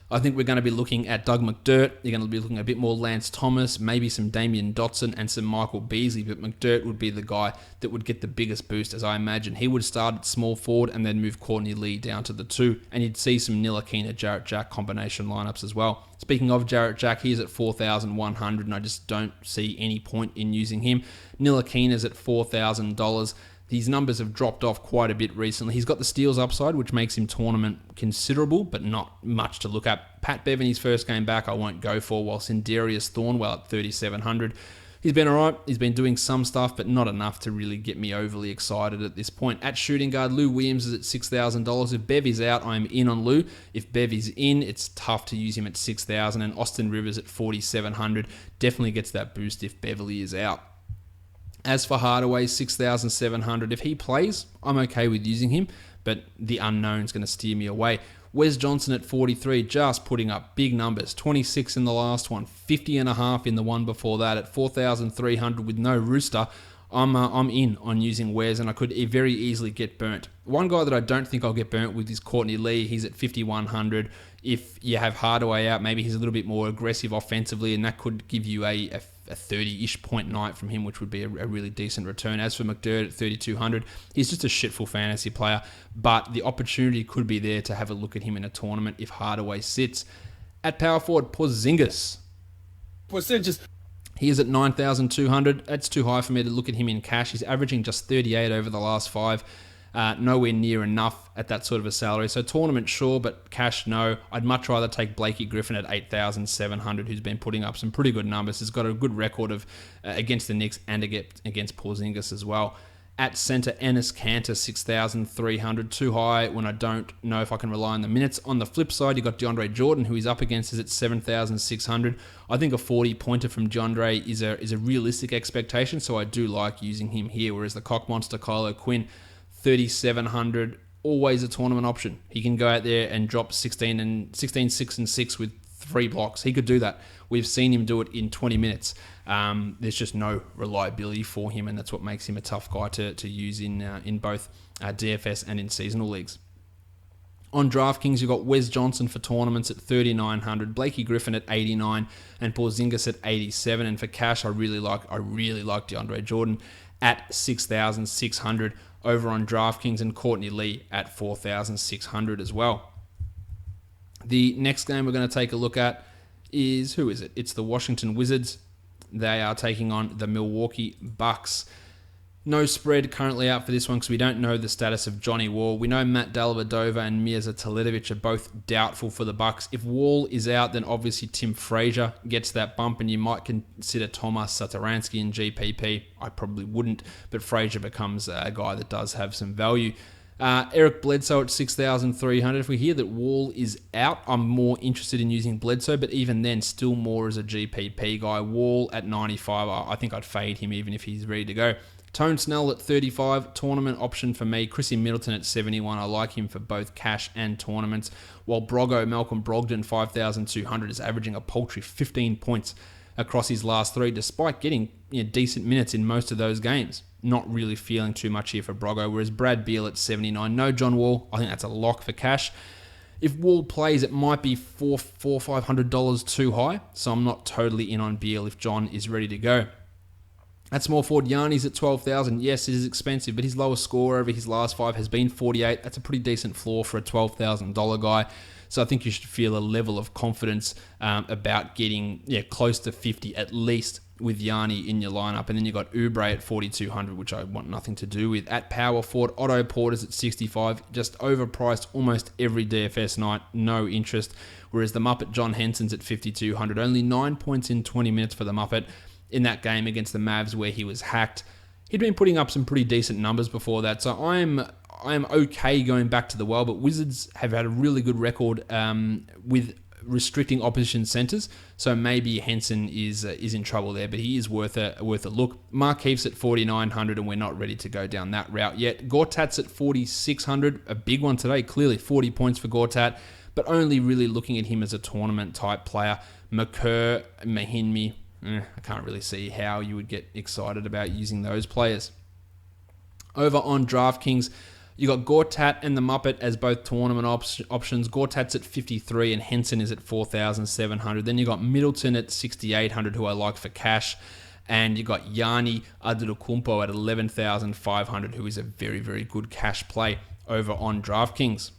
I think we're going to be looking at Doug McDirt. You're going to be looking at a bit more Lance Thomas, maybe some Damian Dotson and some Michael Beasley, but McDirt would be the guy that would get the biggest boost, as I imagine. He would start at small forward and then move Courtney Lee down to the 2, and you'd see some Ntilikina, Jarrett Jack combination lineups as well. Speaking of Jarrett Jack, he's at 4,100, and I just don't see any point in using him. Ntilikina's at $4,000. These numbers have dropped off quite a bit recently. He's got the steals upside, which makes him tournament considerable, but not much to look at. Pat Bev in his first game back, I won't go for, while Sindarius Thornwell at 3,700. He's been alright. He's been doing some stuff, but not enough to really get me overly excited at this point. At shooting guard, Lou Williams is at $6,000. If Bev is out, I'm in on Lou. If Bev is in, it's tough to use him at $6,000. And Austin Rivers at 4,700 definitely gets that boost if Beverly is out. As for Hardaway, 6,700. If he plays, I'm okay with using him, but the unknown's going to steer me away. Wes Johnson at 43, just putting up big numbers. 26 in the last one, 50.5 in the one before that. At 4,300 with no rooster, I'm in on using Wes, and I could very easily get burnt. One guy that I don't think I'll get burnt with is Courtney Lee. He's at 5,100. If you have Hardaway out, maybe he's a little bit more aggressive offensively, and that could give you a 30-ish point night from him, which would be a really decent return. As for McDirt at 3,200, he's just a shitful fantasy player, but the opportunity could be there to have a look at him in a tournament if Hardaway sits. At power forward, Porzingis. He is at 9,200. That's too high for me to look at him in cash. He's averaging just 38 over the last 5. Nowhere near enough at that sort of a salary. So tournament, sure, but cash, no. I'd much rather take Blakey Griffin at 8,700, who's been putting up some pretty good numbers. He's got a good record of against the Knicks and against Porzingis as well. At centre, Enes Kanter, 6,300. Too high when I don't know if I can rely on the minutes. On the flip side, you've got DeAndre Jordan, who he's up against, is at 7,600. I think a 40-pointer from DeAndre is a realistic expectation, so I do like using him here, whereas the cock monster, Kyle O'Quinn, 3,700, always a tournament option. He can go out there and drop 16, 6, and 6 with 3 blocks. He could do that. We've seen him do it in 20 minutes. There's just no reliability for him, and that's what makes him a tough guy to use in both DFS and in seasonal leagues. On DraftKings, you've got Wes Johnson for tournaments at 3,900, Blakey Griffin at 89, and Porzingis at 87. And for cash, I really like DeAndre Jordan at 6,600 over on DraftKings, and Courtney Lee at 4,600 as well. The next game we're going to take a look at is, who is it? It's the Washington Wizards. They are taking on the Milwaukee Bucks. No spread currently out for this one because we don't know the status of Johnny Wall. We know Matt Dellavedova and Mirza Teletovic are both doubtful for the Bucks. If Wall is out, then obviously Tim Frazier gets that bump, and you might consider Tomas Satoransky in GPP. I probably wouldn't, but Frazier becomes a guy that does have some value. Eric Bledsoe at 6,300. If we hear that Wall is out, I'm more interested in using Bledsoe, but even then, still more as a GPP guy. Wall at 95, I think I'd fade him even if he's ready to go. Tone Snell at 35, tournament option for me. Chrissy Middleton at 71. I like him for both cash and tournaments. While Malcolm Brogdon, 5,200, is averaging a paltry 15 points across his last three, despite getting decent minutes in most of those games. Not really feeling too much here for Broggo, whereas Brad Beal at 79. No John Wall. I think that's a lock for cash. If Wall plays, it might be $500 too high, so I'm not totally in on Beal if John is ready to go. At small forward, Yanni's at 12,000. Yes, it is expensive, but his lowest score over his last five has been 48. That's a pretty decent floor for a $12,000 guy. So I think you should feel a level of confidence about getting close to 50 at least with Yanni in your lineup. And then you've got Oubre at 4,200, which I want nothing to do with. At power forward, Otto Porter's at 65, just overpriced almost every DFS night, no interest. Whereas the Muppet John Henson's at 5,200, only 9 points in 20 minutes for the Muppet in that game against the Mavs where he was hacked. He'd been putting up some pretty decent numbers before that, so I'm okay going back to the well, but Wizards have had a really good record with restricting opposition centers, so maybe Henson is in trouble there, but he is worth a look. Markeef's at 4,900, and we're not ready to go down that route yet. Gortat's at 4,600, a big one today, clearly 40 points for Gortat, but only really looking at him as a tournament type player. McCurr, Mahinmi, I can't really see how you would get excited about using those players. Over on DraftKings, you got Gortat and the Muppet as both tournament options. Gortat's at 53 and Henson is at 4,700. Then you got Middleton at 6,800, who I like for cash. And you got Yanni Antetokounmpo at 11,500, who is a very, very good cash play over on DraftKings.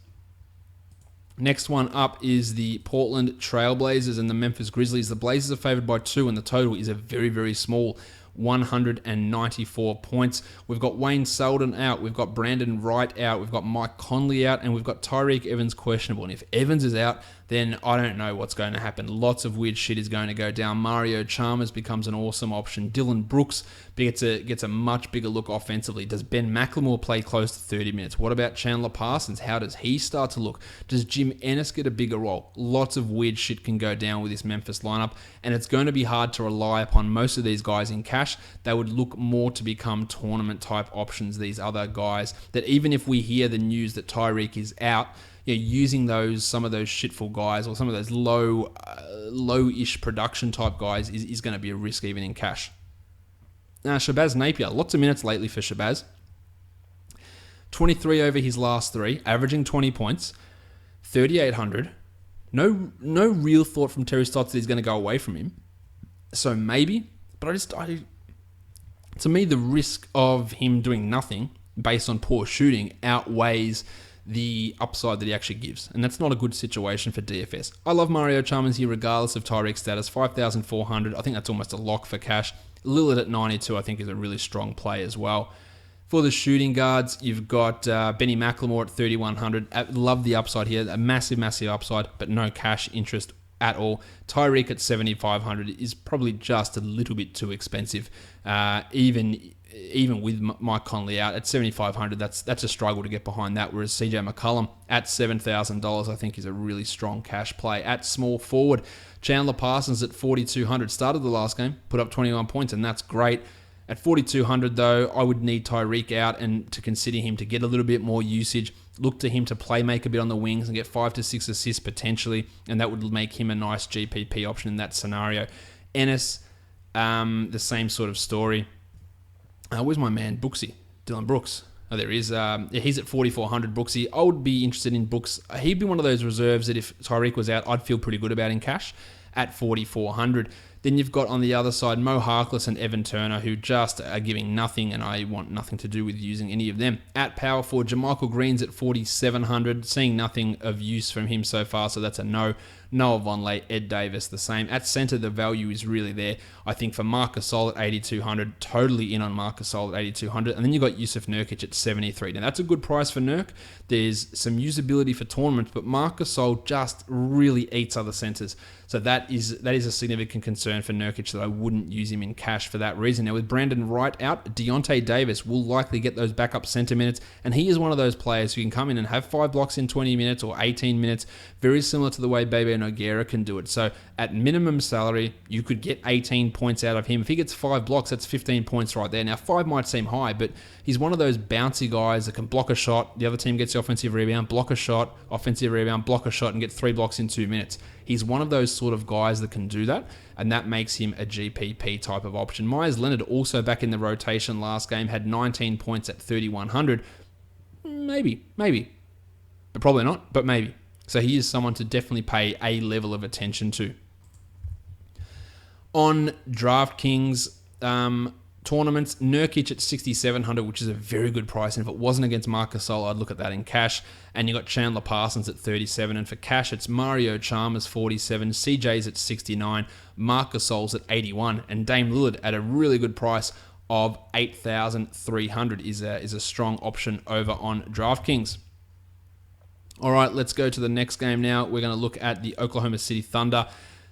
Next one up is the Portland Trailblazers and the Memphis Grizzlies. The Blazers are favored by 2, and the total is a very, very small 194 points. We've got Wayne Selden out. We've got Brandon Wright out. We've got Mike Conley out. And we've got Tyreek Evans questionable. And if Evans is out, then I don't know what's going to happen. Lots of weird shit is going to go down. Mario Chalmers becomes an awesome option. Dylan Brooks gets a much bigger look offensively. Does Ben McLemore play close to 30 minutes? What about Chandler Parsons? How does he start to look? Does Jim Ennis get a bigger role? Lots of weird shit can go down with this Memphis lineup, and it's going to be hard to rely upon most of these guys in cash. They would look more to become tournament type options, these other guys, that even if we hear the news that Tyreek is out, using some of those shitful guys or some of those low-ish production type guys is going to be a risk even in cash. Now, Shabazz Napier, lots of minutes lately for Shabazz. 23 over his last three, averaging 20 points, 3,800. No real thought from Terry Stotts that he's going to go away from him. So maybe, but to me, the risk of him doing nothing based on poor shooting outweighs the upside that he actually gives. And that's not a good situation for DFS. I love Mario Chalmers here regardless of Tyreek's status. 5,400. I think that's almost a lock for cash. Lillard at 92 I think is a really strong play as well. For the shooting guards, you've got Benny McLemore at 3,100. I love the upside here. A massive, massive upside, but no cash interest at all. Tyreek at 7,500 is probably just a little bit too expensive. Even with Mike Conley out at 7,500, that's a struggle to get behind that. Whereas CJ McCollum at $7,000, I think is a really strong cash play. At small forward, Chandler Parsons at 4,200 started the last game, put up 21 points, and that's great. At 4,200 though, I would need Tyreek out and to consider him to get a little bit more usage. Look to him to play make a bit on the wings and get 5 to 6 assists potentially, and that would make him a nice GPP option in that scenario. Ennis, the same sort of story. Where's my man, Brooksy? Dylan Brooks. Oh, there he is. He's at 4,400, Brooksy. I would be interested in Brooks. He'd be one of those reserves that if Tyreek was out, I'd feel pretty good about in cash at 4,400. Then you've got on the other side Mo Harkless and Evan Turner, who just are giving nothing, and I want nothing to do with using any of them. At power forward, JaMychal Green's at 4,700, seeing nothing of use from him so far, so that's a no. Noah Vonleh, Ed Davis, the same. At center, the value is really there. I think for Marc Gasol at 8,200, totally in on Marc Gasol at 8,200. And then you've got Yusuf Nurkic at 73. Now, that's a good price for Nurk. There's some usability for tournaments, but Marc Gasol just really eats other centers. So that is a significant concern concern for Nurkic that I wouldn't use him in cash for that reason. Now, with Brandon Wright out, Deontay Davis will likely get those backup center minutes, and he is one of those players who can come in and have 5 blocks in 20 minutes or 18 minutes, very similar to the way Bebe Nogueira can do it. So at minimum salary, you could get 18 points out of him. If he gets 5 blocks, that's 15 points right there. Now, 5 might seem high, but he's one of those bouncy guys that can block a shot, the other team gets the offensive rebound, block a shot, offensive rebound, block a shot, and get 3 blocks in 2 minutes. He's one of those sort of guys that can do that, and that makes him a GPP type of option. Myers Leonard also back in the rotation last game, had 19 points at 3,100. Maybe. But probably not, but maybe. So he is someone to definitely pay a level of attention to. On DraftKings tournaments, Nurkic at 6,700, which is a very good price. And if it wasn't against Marc Gasol, I'd look at that in cash. And you got Chandler Parsons at 37. And for cash, it's Mario Chalmers 47, CJ's at 69, Marc Gasol's at 81, and Dame Lillard at a really good price of 8,300 is a strong option over on DraftKings. All right, let's go to the next game now. We're going to look at the Oklahoma City Thunder.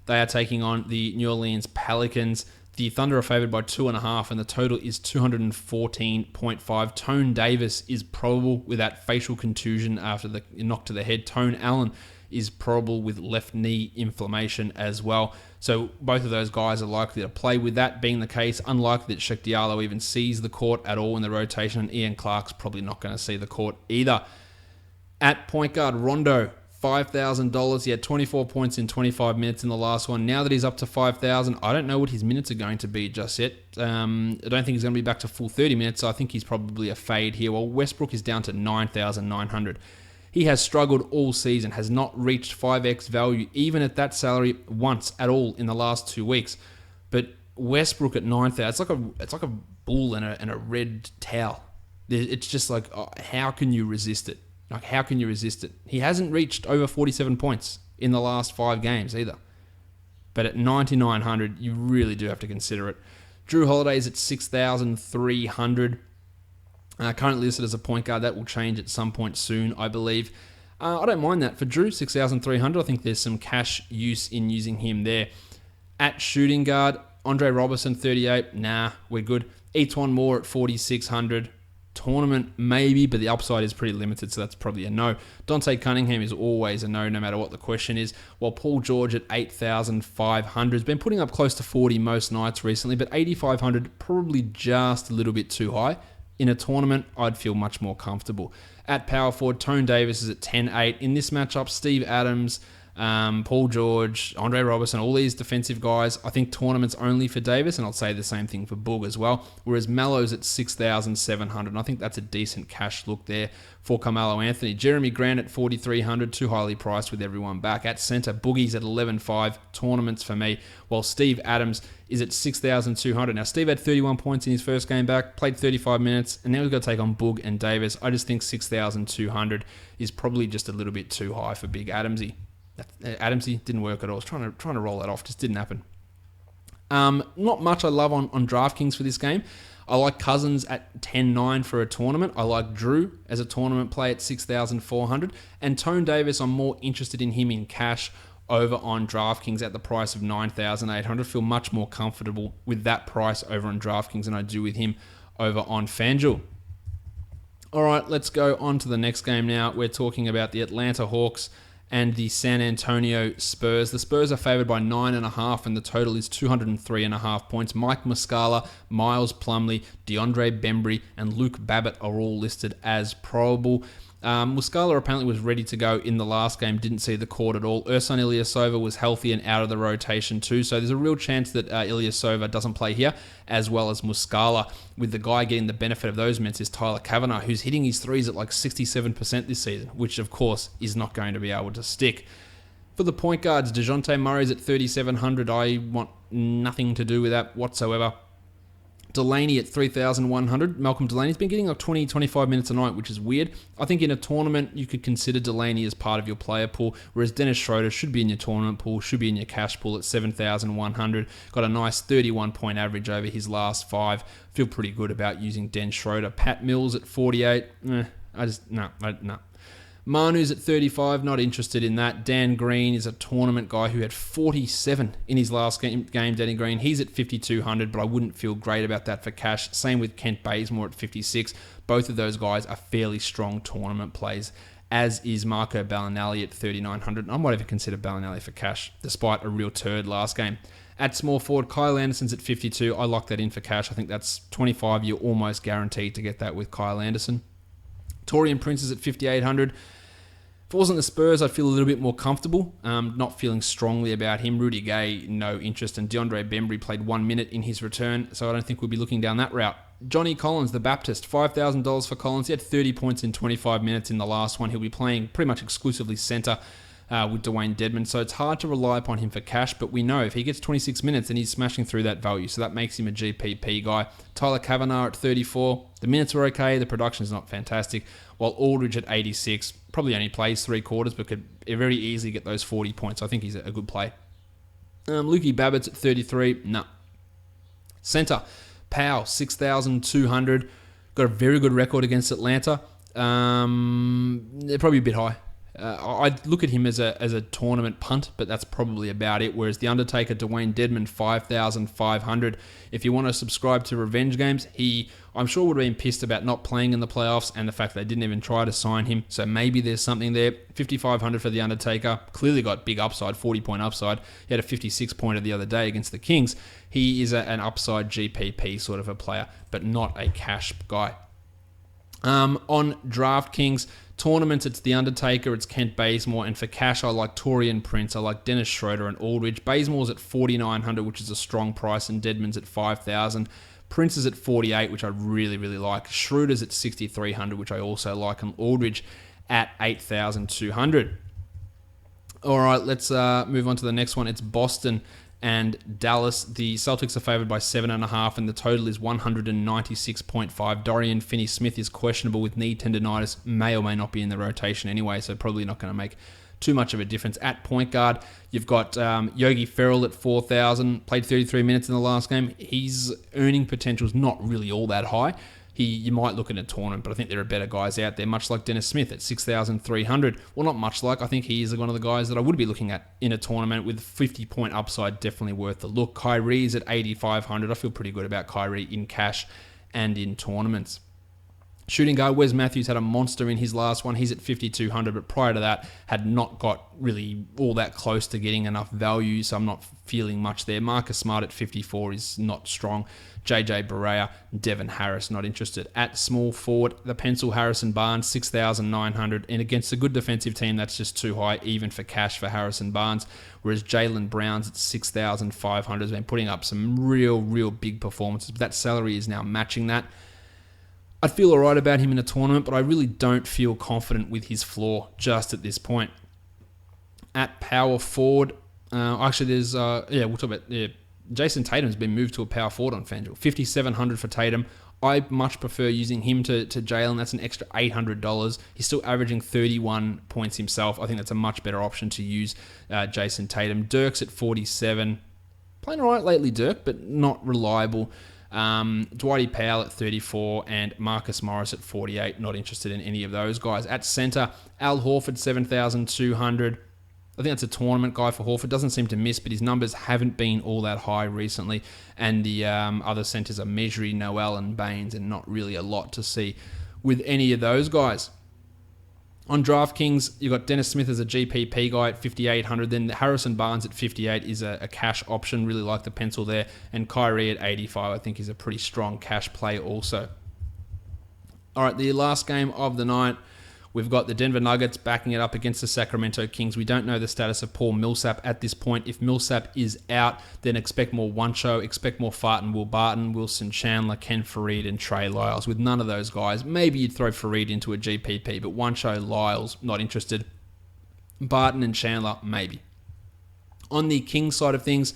They are taking on the New Orleans Pelicans. The Thunder are favored by 2.5, and the total is 214.5. Tone Davis is probable with that facial contusion after the knock to the head. Tone Allen is probable with left knee inflammation as well. So both of those guys are likely to play. With that being the case, unlikely that Shaq Diallo even sees the court at all in the rotation, and Ian Clark's probably not going to see the court either. At point guard, Rondo, $5,000. He had 24 points in 25 minutes in the last one. Now that he's up to 5,000, I don't know what his minutes are going to be just yet. I don't think he's going to be back to full 30 minutes, so I think he's probably a fade here. While Westbrook is down to 9,900. He has struggled all season, has not reached 5x value, even at that salary, once at all in the last 2 weeks. But Westbrook at 9,000, it's like a bull in a red towel. It's just like, how can you resist it? Like, how can you resist it? He hasn't reached over 47 points in the last 5 games either. But at 9,900, you really do have to consider it. Drew Holiday's at 6,300. Currently listed as a point guard. That will change at some point soon, I believe. I don't mind that. For Drew, 6,300, I think there's some cash use in using him there. At shooting guard, Andre Robertson, 38. Nah, we're good. Etuan Moore at 4,600. Tournament, maybe, but the upside is pretty limited, so that's probably a no. Dante Cunningham is always a no matter what the question is, while Paul George at 8,500 has been putting up close to 40 most nights recently, but 8,500 probably just a little bit too high. In a tournament, I'd feel much more comfortable. At power forward, Tone Davis is at 10.8. In this matchup, Steve Adams, Paul George, Andre Robertson, all these defensive guys, I think tournaments only for Davis, and I'll say the same thing for Boog as well, whereas Melo's at 6,700, and I think that's a decent cash look there for Carmelo Anthony. Jeremy Grant at 4,300, too highly priced with everyone back. At center, Boogie's at 11.5, tournaments for me, while Steve Adams is at 6,200. Now, Steve had 31 points in his first game back, played 35 minutes, and now we've got to take on Boog and Davis. I just think 6,200 is probably just a little bit too high for Big Adamsy. Adamsy didn't work at all. I was trying to roll that off, just didn't happen. Not much I love on DraftKings for this game. I like Cousins at 10.9 for a tournament. I like Drew as a tournament play at 6,400. And Tone Davis, I'm more interested in him in cash over on DraftKings at the price of 9,800. Feel much more comfortable with that price over on DraftKings than I do with him over on FanDuel. All right, let's go on to the next game now. We're talking about the Atlanta Hawks and the San Antonio Spurs. The Spurs are favored by 9.5, and the total is 203.5 points. Mike Muscala, Miles Plumlee, DeAndre Bembry, and Luke Babbitt are all listed as probable. Muscala apparently was ready to go in the last game, didn't see the court at all. Ersan Ilyasova was healthy and out of the rotation too, so there's a real chance that Ilyasova doesn't play here, as well as Muscala, with the guy getting the benefit of those minutes is Tyler Kavanagh, who's hitting his threes at like 67% this season, which of course is not going to be able to stick. For the point guards, DeJounte Murray's at 3,700. I want nothing to do with that whatsoever. Delaney at 3,100. Malcolm Delaney's been getting like 20-25 minutes a night, which is weird. I think in a tournament, you could consider Delaney as part of your player pool, whereas Dennis Schroeder should be in your tournament pool, should be in your cash pool at 7,100. Got a nice 31-point average over his last 5. Feel pretty good about using Den Schroeder. Pat Mills at 48. No. Manu's at 35, not interested in that. Dan Green is a tournament guy who had 47 in his last game, Danny Green. He's at 5,200, but I wouldn't feel great about that for cash. Same with Kent Bazemore at 56. Both of those guys are fairly strong tournament plays, as is Marco Bellinelli at 3,900. I might even consider Bellinelli for cash, despite a real turd last game. At small forward, Kyle Anderson's at 52. I lock that in for cash. I think that's 25. You're almost guaranteed to get that with Kyle Anderson. Torian Prince is at 5,800. If it wasn't the Spurs, I'd feel a little bit more comfortable. Not feeling strongly about him. Rudy Gay, no interest. And DeAndre Bembry played 1 minute in his return, so I don't think we'll be looking down that route. Johnny Collins, the Baptist, $5,000 for Collins. He had 30 points in 25 minutes in the last one. He'll be playing pretty much exclusively centre with Dwayne Dedmon, so it's hard to rely upon him for cash, but we know if he gets 26 minutes, then he's smashing through that value, so that makes him a GPP guy. Tyler Kavanagh at 34. The minutes were okay, the production's not fantastic, while Aldridge at 86 probably only plays 3 quarters, but could very easily get those 40 points. I think he's a good play. Lukey Babbitt's at 33. No. Centre, Powell, 6,200. Got a very good record against Atlanta. They're probably a bit high. I'd look at him as a tournament punt, but that's probably about it. Whereas the Undertaker, Dwayne Dedmon, 5,500. If you want to subscribe to Revenge Games, I'm sure would have been pissed about not playing in the playoffs and the fact they didn't even try to sign him. So maybe there's something there. 5,500 for the Undertaker. Clearly got big upside, 40-point upside. He had a 56-pointer the other day against the Kings. He is an upside GPP sort of a player, but not a cash guy. On DraftKings tournaments, it's the Undertaker, it's Kent Bazemore, and for cash, I like Torian Prince, I like Dennis Schroeder and Aldridge. Bazemore's at 4,900, which is a strong price, and Dedmon's at 5,000. Prince is at 48, which I really, really like. Schroeder's at 6,300, which I also like, and Aldridge at 8,200. All right, let's move on to the next one. It's Boston and Dallas. The Celtics are favored by 7.5, and the total is 196.5. Dorian Finney-Smith is questionable with knee tendonitis, may or may not be in the rotation anyway, so probably not going to make too much of a difference. At point guard, you've got Yogi Ferrell at 4,000, played 33 minutes in the last game. His earning potential is not really all that high. You might look at a tournament, but I think there are better guys out there, much like Dennis Smith at 6,300. Well, not much like. I think he is one of the guys that I would be looking at in a tournament with 50-point upside, definitely worth the look. Kyrie's at 8,500. I feel pretty good about Kyrie in cash and in tournaments. Shooting guard, Wes Matthews had a monster in his last one. He's at 5,200, but prior to that, had not got really all that close to getting enough value, so I'm not feeling much there. Marcus Smart at 54 is not strong. JJ Barea, Devin Harris, not interested. At small forward, the pencil Harrison Barnes, 6,900, and against a good defensive team, that's just too high, even for cash for Harrison Barnes, whereas Jaylen Brown's at 6,500 has been putting up some real big performances, but that salary is now matching that. I'd feel all right about him in a tournament, but I really don't feel confident with his floor just at this point. At power forward, actually there's, we'll talk about, Jason Tatum's been moved to a power forward on FanDuel. 5,700 for Tatum. I much prefer using him to Jalen. That's an extra $800. He's still averaging 31 points himself. I think that's a much better option to use Jason Tatum. Dirk's at 47. Playing all right lately, Dirk, but not reliable. Dwighty Powell at 34 and Marcus Morris at 48. Not interested in any of those guys. At center, Al Horford, 7,200. I think that's a tournament guy for Horford. Doesn't seem to miss, but his numbers haven't been all that high recently. And the other centers are Mejri, Noel, and Baines, and not really a lot to see with any of those guys. On DraftKings, you've got Dennis Smith as a GPP guy at 5,800. Then Harrison Barnes at 58 is a cash option. Really like the pencil there. And Kyrie at 85, I think, is a pretty strong cash play also. All right, the last game of the night, we've got the Denver Nuggets backing it up against the Sacramento Kings. We don't know the status of Paul Millsap at this point. If Millsap is out, then expect more Wancho, expect more Farton, Will Barton, Wilson Chandler, Ken Fareed, and Trey Lyles. With none of those guys, maybe you'd throw Fareed into a GPP, but Wancho, Lyles, not interested. Barton and Chandler, maybe. On the Kings side of things,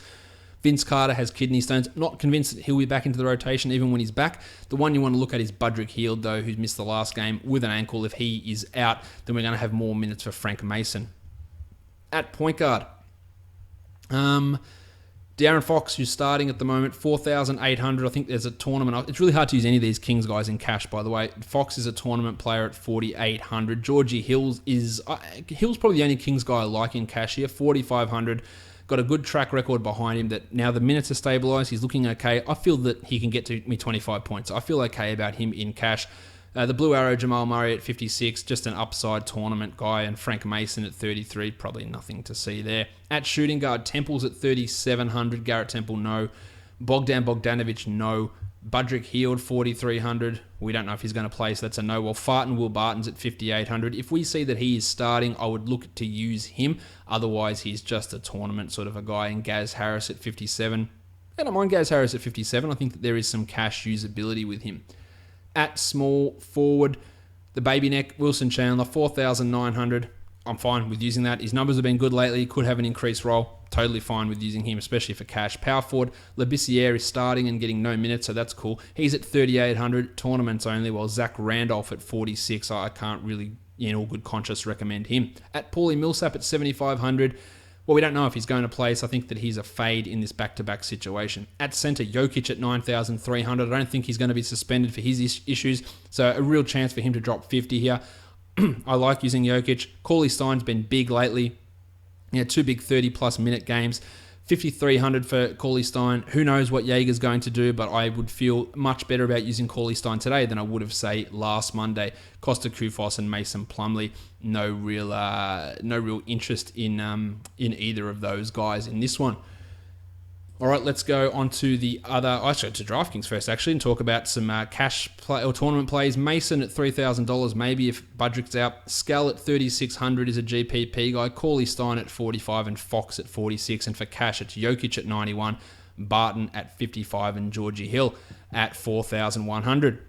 Vince Carter has kidney stones. Not convinced that he'll be back into the rotation even when he's back. The one you want to look at is Budrick Hield, though, who's missed the last game with an ankle. If he is out, then we're going to have more minutes for Frank Mason. At point guard, De'Aaron Fox, who's starting at the moment, 4,800. I think there's a tournament. It's really hard to use any of these Kings guys in cash, by the way. Fox is a tournament player at 4,800. Georgie Hill's probably the only Kings guy I like in cash here, 4,500. Got a good track record behind him that now the minutes are stabilised. He's looking okay. I feel that he can get to me 25 points. I feel okay about him in cash. The Blue Arrow, Jamal Murray at 56, just an upside tournament guy, and Frank Mason at 33, probably nothing to see there. At shooting guard, Temple's at 3,700, Garrett Temple, no. Bogdan Bogdanovic, no. Budrick Hield, 4,300. We don't know if he's going to play, so that's a no. Well, Farton Will Barton's at 5,800. If we see that he is starting, I would look to use him. Otherwise, he's just a tournament sort of a guy. And Gaz Harris at 57. I don't mind Gaz Harris at 57. I think that there is some cash usability with him. At small forward, the baby neck, Wilson Chandler, 4,900. I'm fine with using that. His numbers have been good lately. Could have an increased role. Totally fine with using him, especially for cash. Power forward, Labissiere is starting and getting no minutes, so that's cool. He's at 3,800, tournaments only, while Zach Randolph at 46. I can't really, in all good conscience, recommend him. At Paulie Millsap at 7,500. Well, we don't know if he's going to play, so I think that he's a fade in this back-to-back situation. At centre, Jokic at 9,300. I don't think he's going to be suspended for his issues, so a real chance for him to drop 50 here. I like using Jokic. Cauley Stein's been big lately. Two big 30-plus minute games. 5,300 for Cauley Stein. Who knows what Jaeger's going to do, but I would feel much better about using Cauley Stein today than I would have, say, last Monday. Costa Koufos and Mason Plumlee, no real interest in either of those guys in this one. All right, let's go on to the other. Actually, to DraftKings first, actually, and talk about some cash play or tournament plays. Mason at $3,000, maybe if Budrick's out. Skell at $3,600 is a GPP guy. Cauley Stein at $45 and Fox at $46. And for cash, it's Jokic at $91, Barton at $55, and Georgie Hill at $4,100.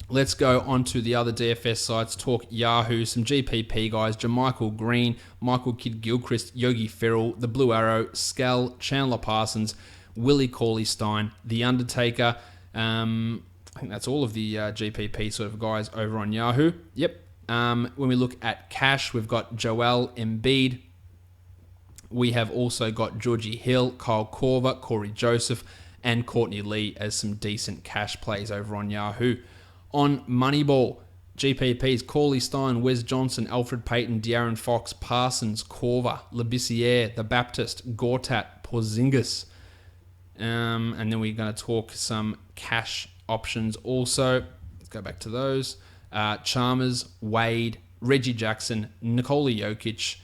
Let's go on to the other DFS sites, talk Yahoo, some GPP guys, JaMychal Green, Michael Kidd-Gilchrist, Yogi Ferrell, The Blue Arrow, Skell, Chandler Parsons, Willie Cauley-Stein, The Undertaker. I think that's all of the GPP sort of guys over on Yahoo. Yep. When we look at cash, we've got Joel Embiid. We have also got Georgie Hill, Kyle Korver, Corey Joseph, and Courtney Lee as some decent cash plays over on Yahoo. On Moneyball, GPPs, Cauley Stein, Wes Johnson, Alfred Payton, De'Aaron Fox, Parsons, Korver, Labissiere, The Baptist, Gortat, Porzingis. And then we're going to talk some cash options also. Let's go back to those. Chalmers, Wade, Reggie Jackson, Nikola Jokic,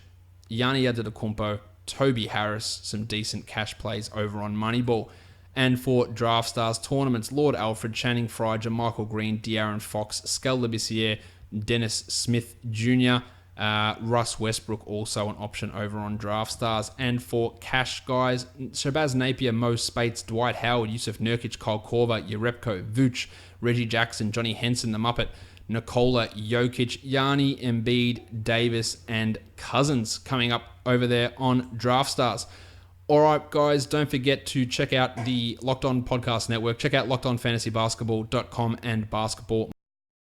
Giannis Antetokounmpo, Toby Harris, some decent cash plays over on Moneyball. And for Draft Stars tournaments, Lord Alfred, Channing Frye, JaMychal Green, De'Aaron Fox, Skell Labissiere, Dennis Smith Jr., Russ Westbrook, also an option over on Draft Stars. And for cash guys, Shabazz Napier, Mo Spates, Dwight Howard, Yusuf Nurkic, Kyle Korver, Jerebko, Vooch, Reggie Jackson, Johnny Henson, The Muppet, Nikola Jokic, Yanni, Embiid, Davis, and Cousins coming up over there on Draft Stars. All right, guys, don't forget to check out the Locked On Podcast Network. Check out LockedOnFantasyBasketball.com and Basketball